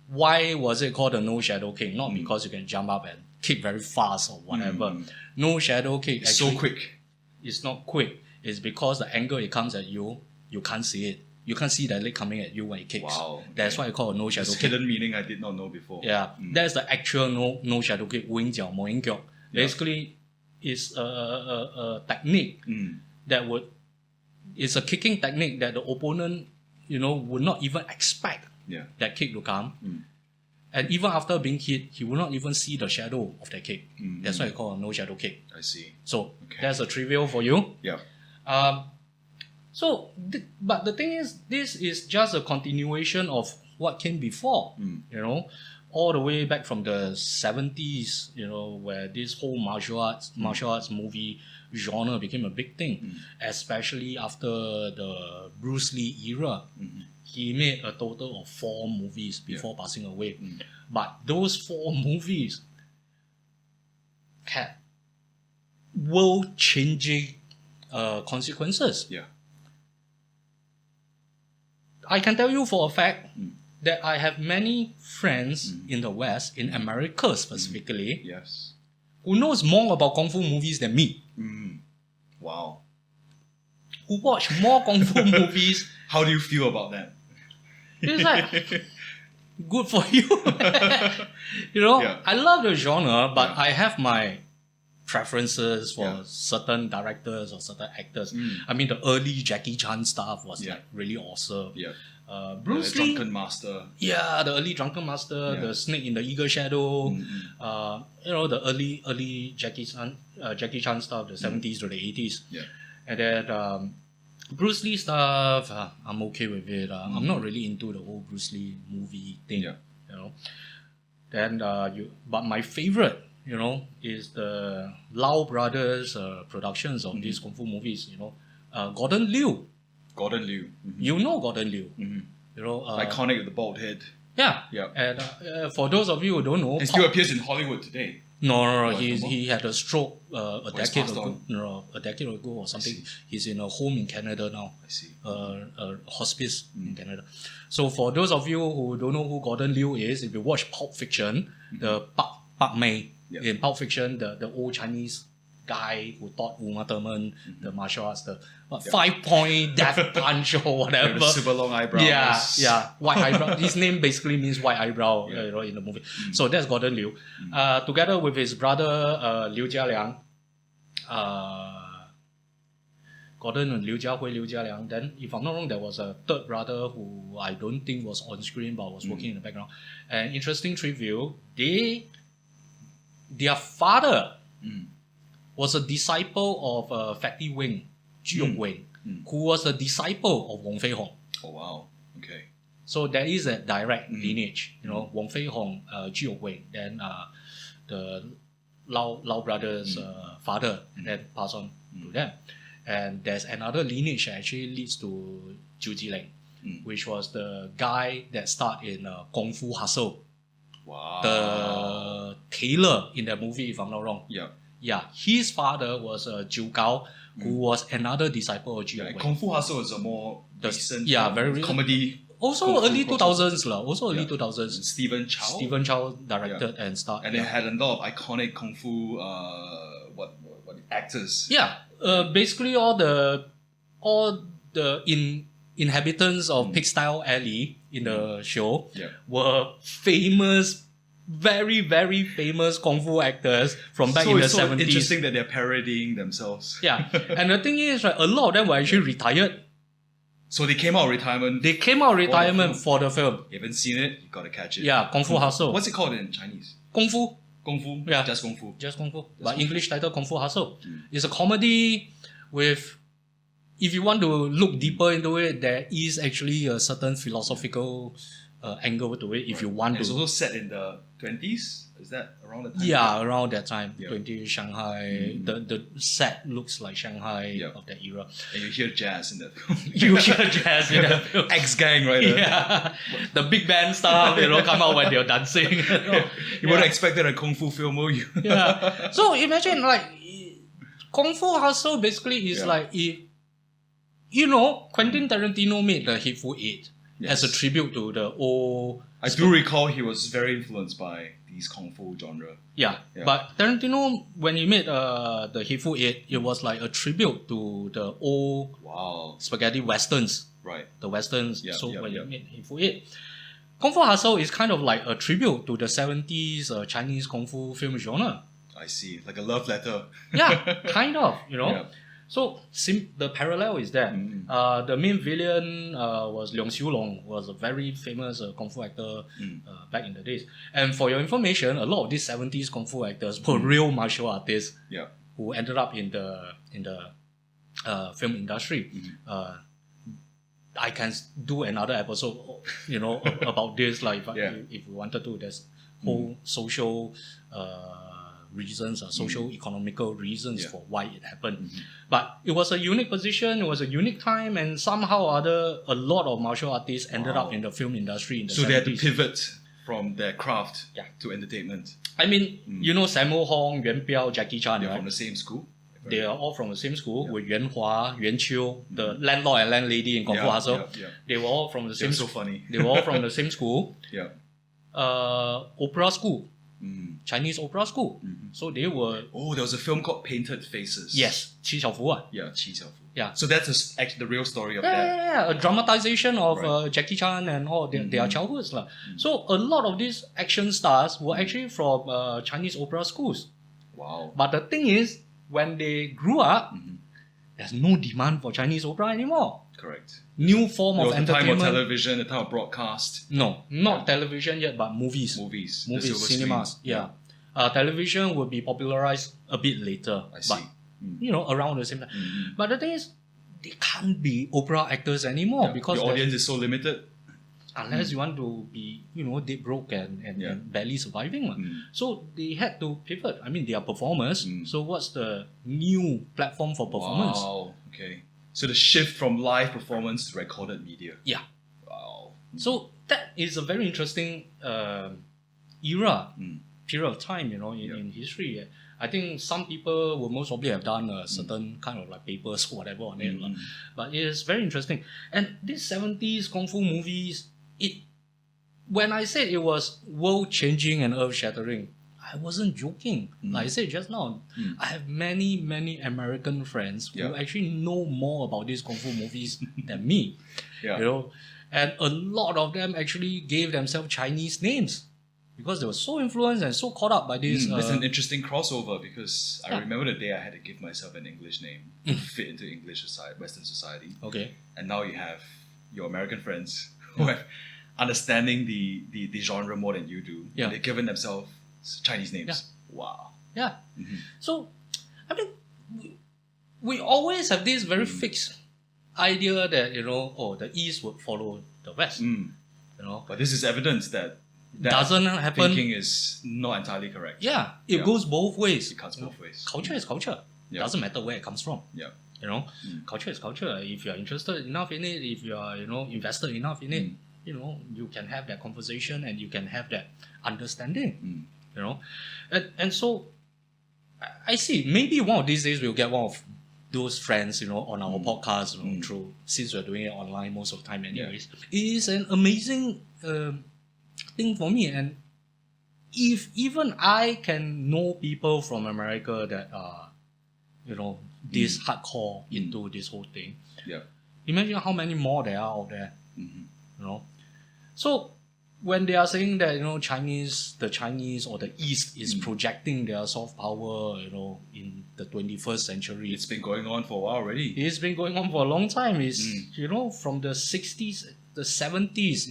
why was it called a no shadow kick? Not because you can jump up and kick very fast or whatever. No shadow kick. It's so quick. It's not quick. It's because the angle it comes at you, you can't see it. You can't see the leg coming at you when it kicks. Wow. That's why I call it no shadow It's kick. hidden meaning I did not know before. Yeah, that's the actual no shadow kick. 无影脚, 无影脚. Basically, it's a technique that it's a kicking technique that the opponent, would not even expect that kick to come. And even after being hit, he will not even see the shadow of that kick. That's why I call it a no shadow kick. I see. So that's a trivial for you. Yeah. But the thing is, this is just a continuation of what came before, all the way back from the 70s, where this whole martial arts movie genre became a big thing, especially after the Bruce Lee era. He made a total of 4 movies before passing away. But those 4 movies had world-changing consequences. Yeah. I can tell you for a fact that I have many friends in the West, in America specifically, Yes. who knows more about Kung Fu movies than me. Wow. Who watch more Kung Fu movies. How do you feel about that? It's like, good for you. I love the genre, but I have my preferences for certain directors or certain actors. I mean, the early Jackie Chan stuff was like really awesome. Yeah. Bruce the Lee, Drunken Master. Yeah, the early Drunken Master, the Snake in the Eagle Shadow. The early Jackie Chan stuff, the 70s to the 80s. Yeah. And then Bruce Lee stuff, I'm okay with it. I'm not really into the whole Bruce Lee movie thing. Then but my favorite, is the Lau brothers productions of these Kung Fu movies. Gordon Liu. Gordon Liu. You know Gordon Liu. Iconic with the bald head. Yeah. Yeah. And for those of you who don't know, He still appears in Hollywood today. No. Oh, He had a stroke a he's decade passed ago. on. No, a decade ago or something. see. He's in a home in Canada now. I see. A hospice in Canada. So for those of you who don't know who Gordon Liu is, if you watch Pulp Fiction, the Park Mei in Pulp Fiction, the old Chinese guy who taught Uma Thurman the martial arts, the 5-point death punch or whatever. With the super long eyebrows. Yeah, white eyebrow. His name basically means white eyebrow, in the movie. So that's Gordon Liu. Together with his brother Liu Jialiang, Gordon and Liu Jiahui, Liu Jialiang. Then, if I'm not wrong, there was a third brother who I don't think was on screen but was working in the background. And interesting trivia, their father was a disciple of Fatty Wing, Jiu Wing, who was a disciple of Wong Fei Hong. Oh, wow. Okay. So there is a direct lineage, Wong Fei Hong, Jiu Wing, then the Lau brothers' father, then pass on to them. And there's another lineage that actually leads to Zhu Jileng, which was the guy that starred in Kung Fu Hustle. Wow. The tailor in that movie, if I'm not wrong. Yeah, his father was Jiu Gao, who was another disciple of Jiu Wei. Kung Fu Hustle is a more recent very comedy. Also early 2000s lah. Also early 2000s. Stephen Chow. Stephen Chow directed and starred. And it had a lot of iconic Kung Fu what actors. Basically all the inhabitants of Pig-Style Alley in the show were famous, very, very famous Kung Fu actors from back in the 70s. So it's interesting that they're parodying themselves. And the thing is, right, a lot of them were actually retired. So they came out of retirement. They came out of retirement for the film. You haven't seen it, you gotta catch it. Kung Fu Hustle. What's it called in Chinese? Kung Fu. Kung Fu? Just Kung Fu. Just Kung Fu. But English title Kung Fu Hustle. It's a comedy with, if you want to look deeper into it, there is actually a certain philosophical angle to it if you want to. It's also set in the 20s? Is that around the time? Yeah, around that time. 20 Shanghai. The set looks like Shanghai of that era. And you hear jazz in that. You hear jazz in that film. X-Gang, right? The big band stuff, come out when they're dancing. You wouldn't expect that in a Kung Fu film, will you? So imagine Kung Fu Hustle basically is like if, Quentin Tarantino made The Hateful Eight as a tribute to the old... I do recall he was very influenced by these Kung Fu genre. But Tarantino, when he made The Hateful Eight, it was like a tribute to the old spaghetti westerns. Right. The westerns. When he made Hateful Eight. Kung Fu Hustle is kind of like a tribute to the 70s Chinese Kung Fu film genre. I see. Like a love letter. Kind of, So the parallel is there. The main villain was Leong Xiu Long, who was a very famous Kung Fu actor back in the days. And for your information, a lot of these 70s Kung Fu actors were real martial artists who ended up in the film industry. I can do another episode, about this. Like if we wanted to, there's whole social reasons, social economical reasons for why it happened. But it was a unique position, it was a unique time, and somehow or other, a lot of martial artists ended up in the film industry in the 70s. So they had to pivot from their craft to entertainment. I mean, Sammo Hong, Yuan Biao, Jackie Chan, They're from the same school? They are all from the same school with Yuan Hua, Yuan Qiu, the landlord and landlady in Kung Fu Hustle. They were all from the same school. So funny. They were all from the same school. Opera school. Chinese opera school. So they were... Oh, there was a film called Painted Faces. Yes, Qi Xiaofu. Qi Xiaofu. So that's actually the real story of that. A dramatization of Jackie Chan and all their childhoods. So a lot of these action stars were actually from Chinese opera schools. Wow. But the thing is, when they grew up, there's no demand for Chinese opera anymore. Correct. New form of entertainment. The time of television, the time of broadcast. No, not television yet, but movies. Movies, cinemas. Television will be popularized a bit later. I see. But, around the same time. But the thing is, they can't be opera actors anymore because the audience is so limited. Unless you want to be, dead broke and barely surviving. So they had to pivot. I mean, they are performers. So what's the new platform for performance? Wow, okay. So the shift from live performance to recorded media. Yeah. Wow. So that is a very interesting era period of time, in history. I think some people will most probably have done a certain kind of like papers or whatever on it. But it is very interesting. And these 70s Kung Fu movies, when I said it was world-changing and earth-shattering, I wasn't joking. Like I said just now, I have many, many American friends who actually know more about these Kung Fu movies than me. And a lot of them actually gave themselves Chinese names because they were so influenced and so caught up by this. That's an interesting crossover because I remember the day I had to give myself an English name to fit into English society, Western society. Okay. And now you have your American friends who have understanding the genre more than you do. Yeah. And they've given themselves Chinese names. Yeah. Wow. Yeah. So, I mean, we always have this very fixed idea that, the East would follow the West. But this is evidence that doesn't happen. Thinking is not entirely correct. Yeah, it goes both ways. It cuts both ways. Culture is culture. Doesn't matter where it comes from. Culture is culture. If you're interested enough in it, if you're invested enough in it, you can have that conversation and you can have that understanding. And so I see. Maybe one of these days we'll get one of those friends, on our podcast, through, since we're doing it online most of the time anyways. It is an amazing thing for me. And if even I can know people from America that are, this hardcore into this whole thing, imagine how many more there are out there, So when they are saying that, the Chinese or the East is projecting their soft power, in the 21st century. It's been going on for a while already. It's been going on for a long time. It's, from the 60s, the 70s,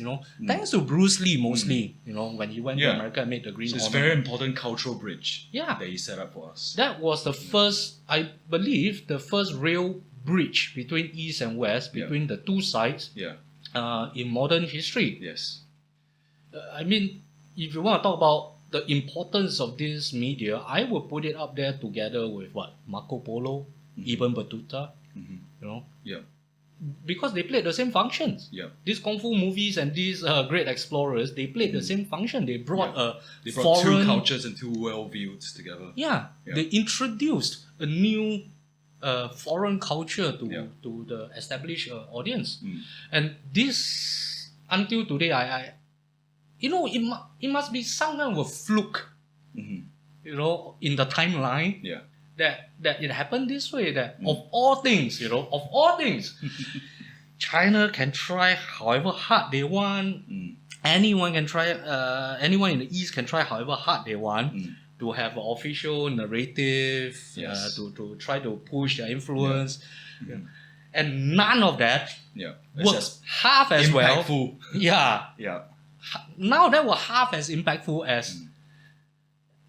thanks to Bruce Lee mostly, when he went to America and made the Green So it's a Hornet. very important cultural bridge Yeah. that he set up for us. That was the first, I believe, the first real bridge between East and West, between the two sides in modern history. Yes. I mean, if you want to talk about the importance of this media, I would put it up there together with Marco Polo, Ibn Battuta, because they played the same functions. These Kung Fu movies and these great explorers, they played the same function. They brought They brought foreign two cultures and two worldviews together. They introduced a new foreign culture to the established audience. And this, until today, I it must be some kind of a fluke, in the timeline that it happened this way, that of all things, China can try however hard they want. Anyone can try, anyone in the East can try however hard they want to have an official narrative, to try to push their influence. And none of that works half as impactful. well. Now that were half as impactful as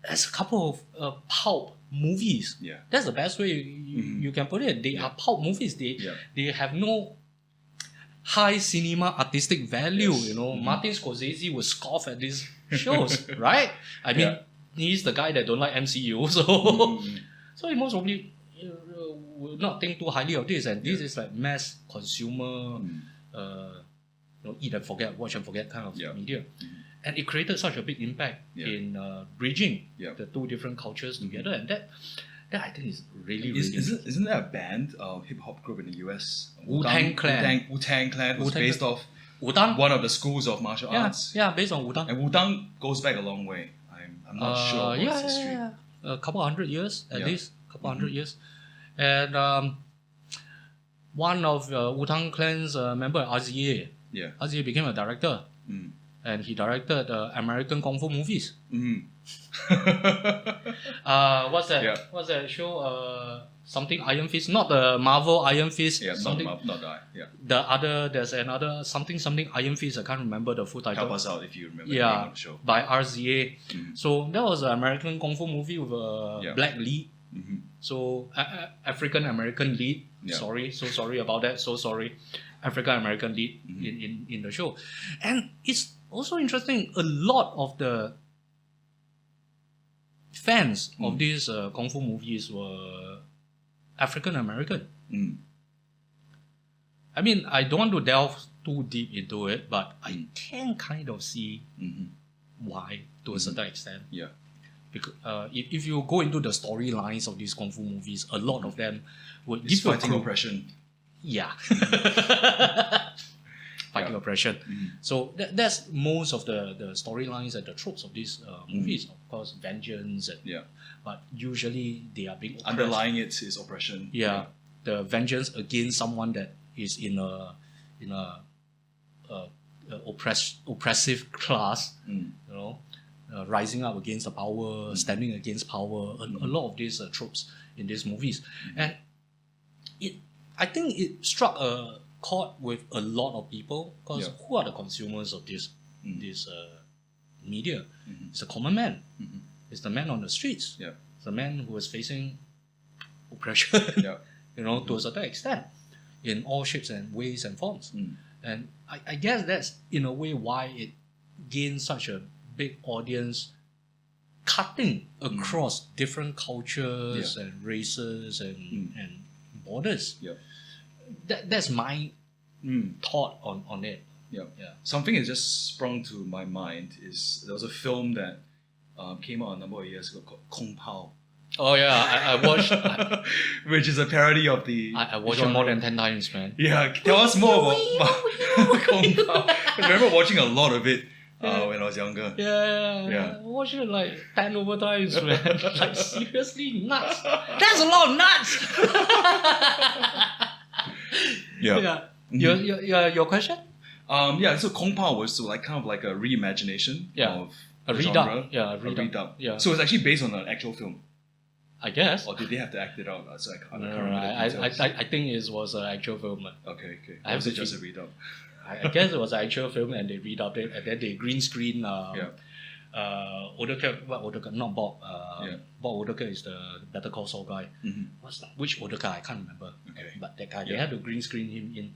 a couple of pulp movies. That's the best way you can put it. They are pulp movies. They have no high cinema artistic value. Martin Scorsese would scoff at these shows, right? I mean, he's the guy that don't like MCU, so he most probably will not think too highly of this. And this is like mass consumer. Eat and forget, watch and forget kind of media. And it created such a big impact in bridging the two different cultures together. And that I think is really, really Isn't there a band, hip-hop group in the US? Wu-Tang Clan. Wu-Tang Clan was based off Wu-Tang? one of the schools of martial arts. Yeah, based on Wu-Tang. And Wu-Tang goes back a long way. I'm not sure what its history. A couple 100 years, at least. A couple 100 years. And one of Wu-Tang Clan's member, RZA, RZA became a director. And he directed American Kung Fu movies. What's that? What's that show? Something Iron Fist, not the Marvel Iron Fist. Not that. The other, there's another something Iron Fist. I can't remember the full title. Help us out if you remember the name of the show. By RZA. So that was an American Kung Fu movie with a black lead. So African American lead. So sorry about that. So sorry. African American lead in the show. And it's also interesting, a lot of the fans of these Kung Fu movies were African American. I mean, I don't want to delve too deep into it, but I can kind of see why to a certain extent. Because if you go into the storylines of these kung fu movies, a lot of them would It's give you a fighting clue. oppression. Yeah. Fighting oppression. So that's most of the storylines and the tropes of these movies. Of course, vengeance. And, Yeah. But usually they are being oppressed. Underlying it is oppression. Yeah. The vengeance against someone that is in a oppressive class. You know, rising up against the power, standing against power. A lot of these tropes in these movies, and I think it struck a chord with a lot of people because who are the consumers of this media? It's the common man. It's the man on the streets. Yeah. It's the man who is facing oppression. Yeah. You know, to a certain extent, in all shapes and ways and forms. And I guess that's in a way why it gained such a big audience, cutting across different cultures and races and borders. Yeah. That's my thought on it. Yeah. Yeah. Something that just sprung to my mind is there was a film that came out a number of years ago called Kung Pao. Oh yeah, I watched. Which is a parody of the. I watched it more than 10 times, man. Yeah, tell us more about Kung Pao. I remember watching a lot of it when I was younger. Yeah. I watched it like 10 over times, man. Like seriously nuts. That's a lot of nuts. Yeah. Your question? So Kung Pao was kind of like a reimagination of A the redub. genre. Yeah, A redub. redub. Yeah. So it's actually based on an actual film. I guess. Or did they have to act it out? So I can't No, remember the details. I think it was an actual film. Okay. I Or have was it to just a think. redub? I guess it was an actual film and they redubbed it and then they green screen Odeker, what Odeker? Not Bob. Bob Odeker is the Better Call Saul guy. What's that? Which Odeker? I can't remember. Okay. But that guy, they had to green screen him in.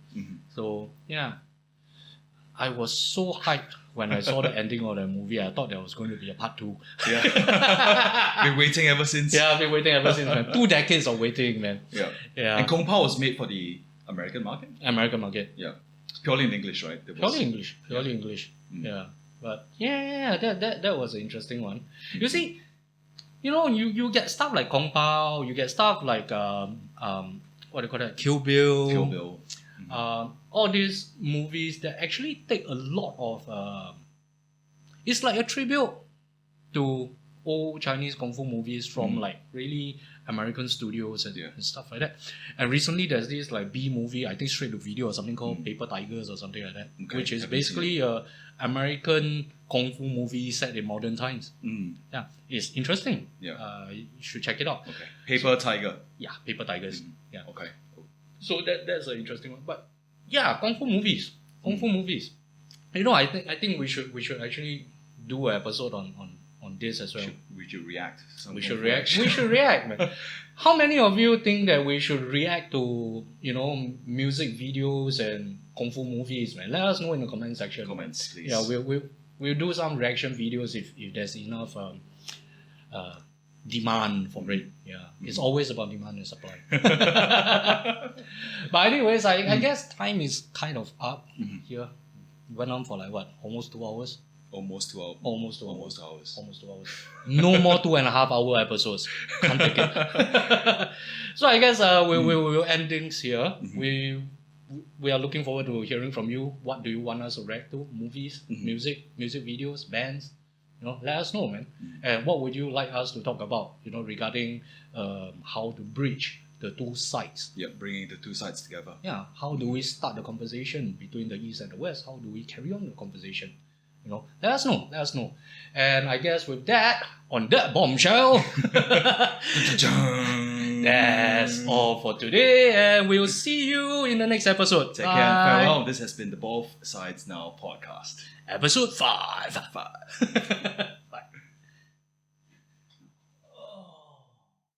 So yeah, I was so hyped when I saw the ending of the movie. I thought there was going to be a part 2. Yeah. Been waiting ever since. Yeah, I've been waiting ever since, man. 2 decades of waiting, man. Yeah. And Kung Pao was made for the American market? American market. Yeah. Purely in English, right? Purely English. Yeah. But that was an interesting one. You see, you get stuff like Kung Pao, you get stuff like what do you call that? Kill Bill. All these movies that actually take a lot of it's like a tribute to old Chinese kung fu movies from like really American studios and stuff like that. And recently there's this like B movie, I think straight to video or something called Paper Tigers or something like that, which is basically a American kung fu movie set in modern times. Yeah, it's interesting. Yeah. You should check it out. Okay. Paper Tiger. Yeah, Paper Tigers. Yeah. Okay. So that's an interesting one. But yeah, kung fu movies. I think we should actually do an episode on this as well. We should react. We should react, man. How many of you think that we should react to music videos and kung fu movies, man? Let us know in the comment section. Comments, please. Yeah, we'll do some reaction videos if there's enough demand for it. Yeah, it's always about demand and supply. But anyways, I guess time is kind of up here. Went on for like what? Almost 2 hours. Almost 2 hours. Almost 2 hours. Almost 2 hours. No more 2.5 hour episodes. Can't take it. So I guess we'll end things here. We are looking forward to hearing from you. What do you want us to react to? Movies, music videos, bands. Let us know, man. And what would you like us to talk about? Regarding how to bridge the two sides. Yeah, bringing the two sides together. Yeah. How do we start the conversation between the East and the West? How do we carry on the conversation? Let us know. And I guess with that, on that bombshell, that's all for today, and we'll see you in the next episode. Take care and farewell. This has been the Both Sides Now podcast. Episode 5.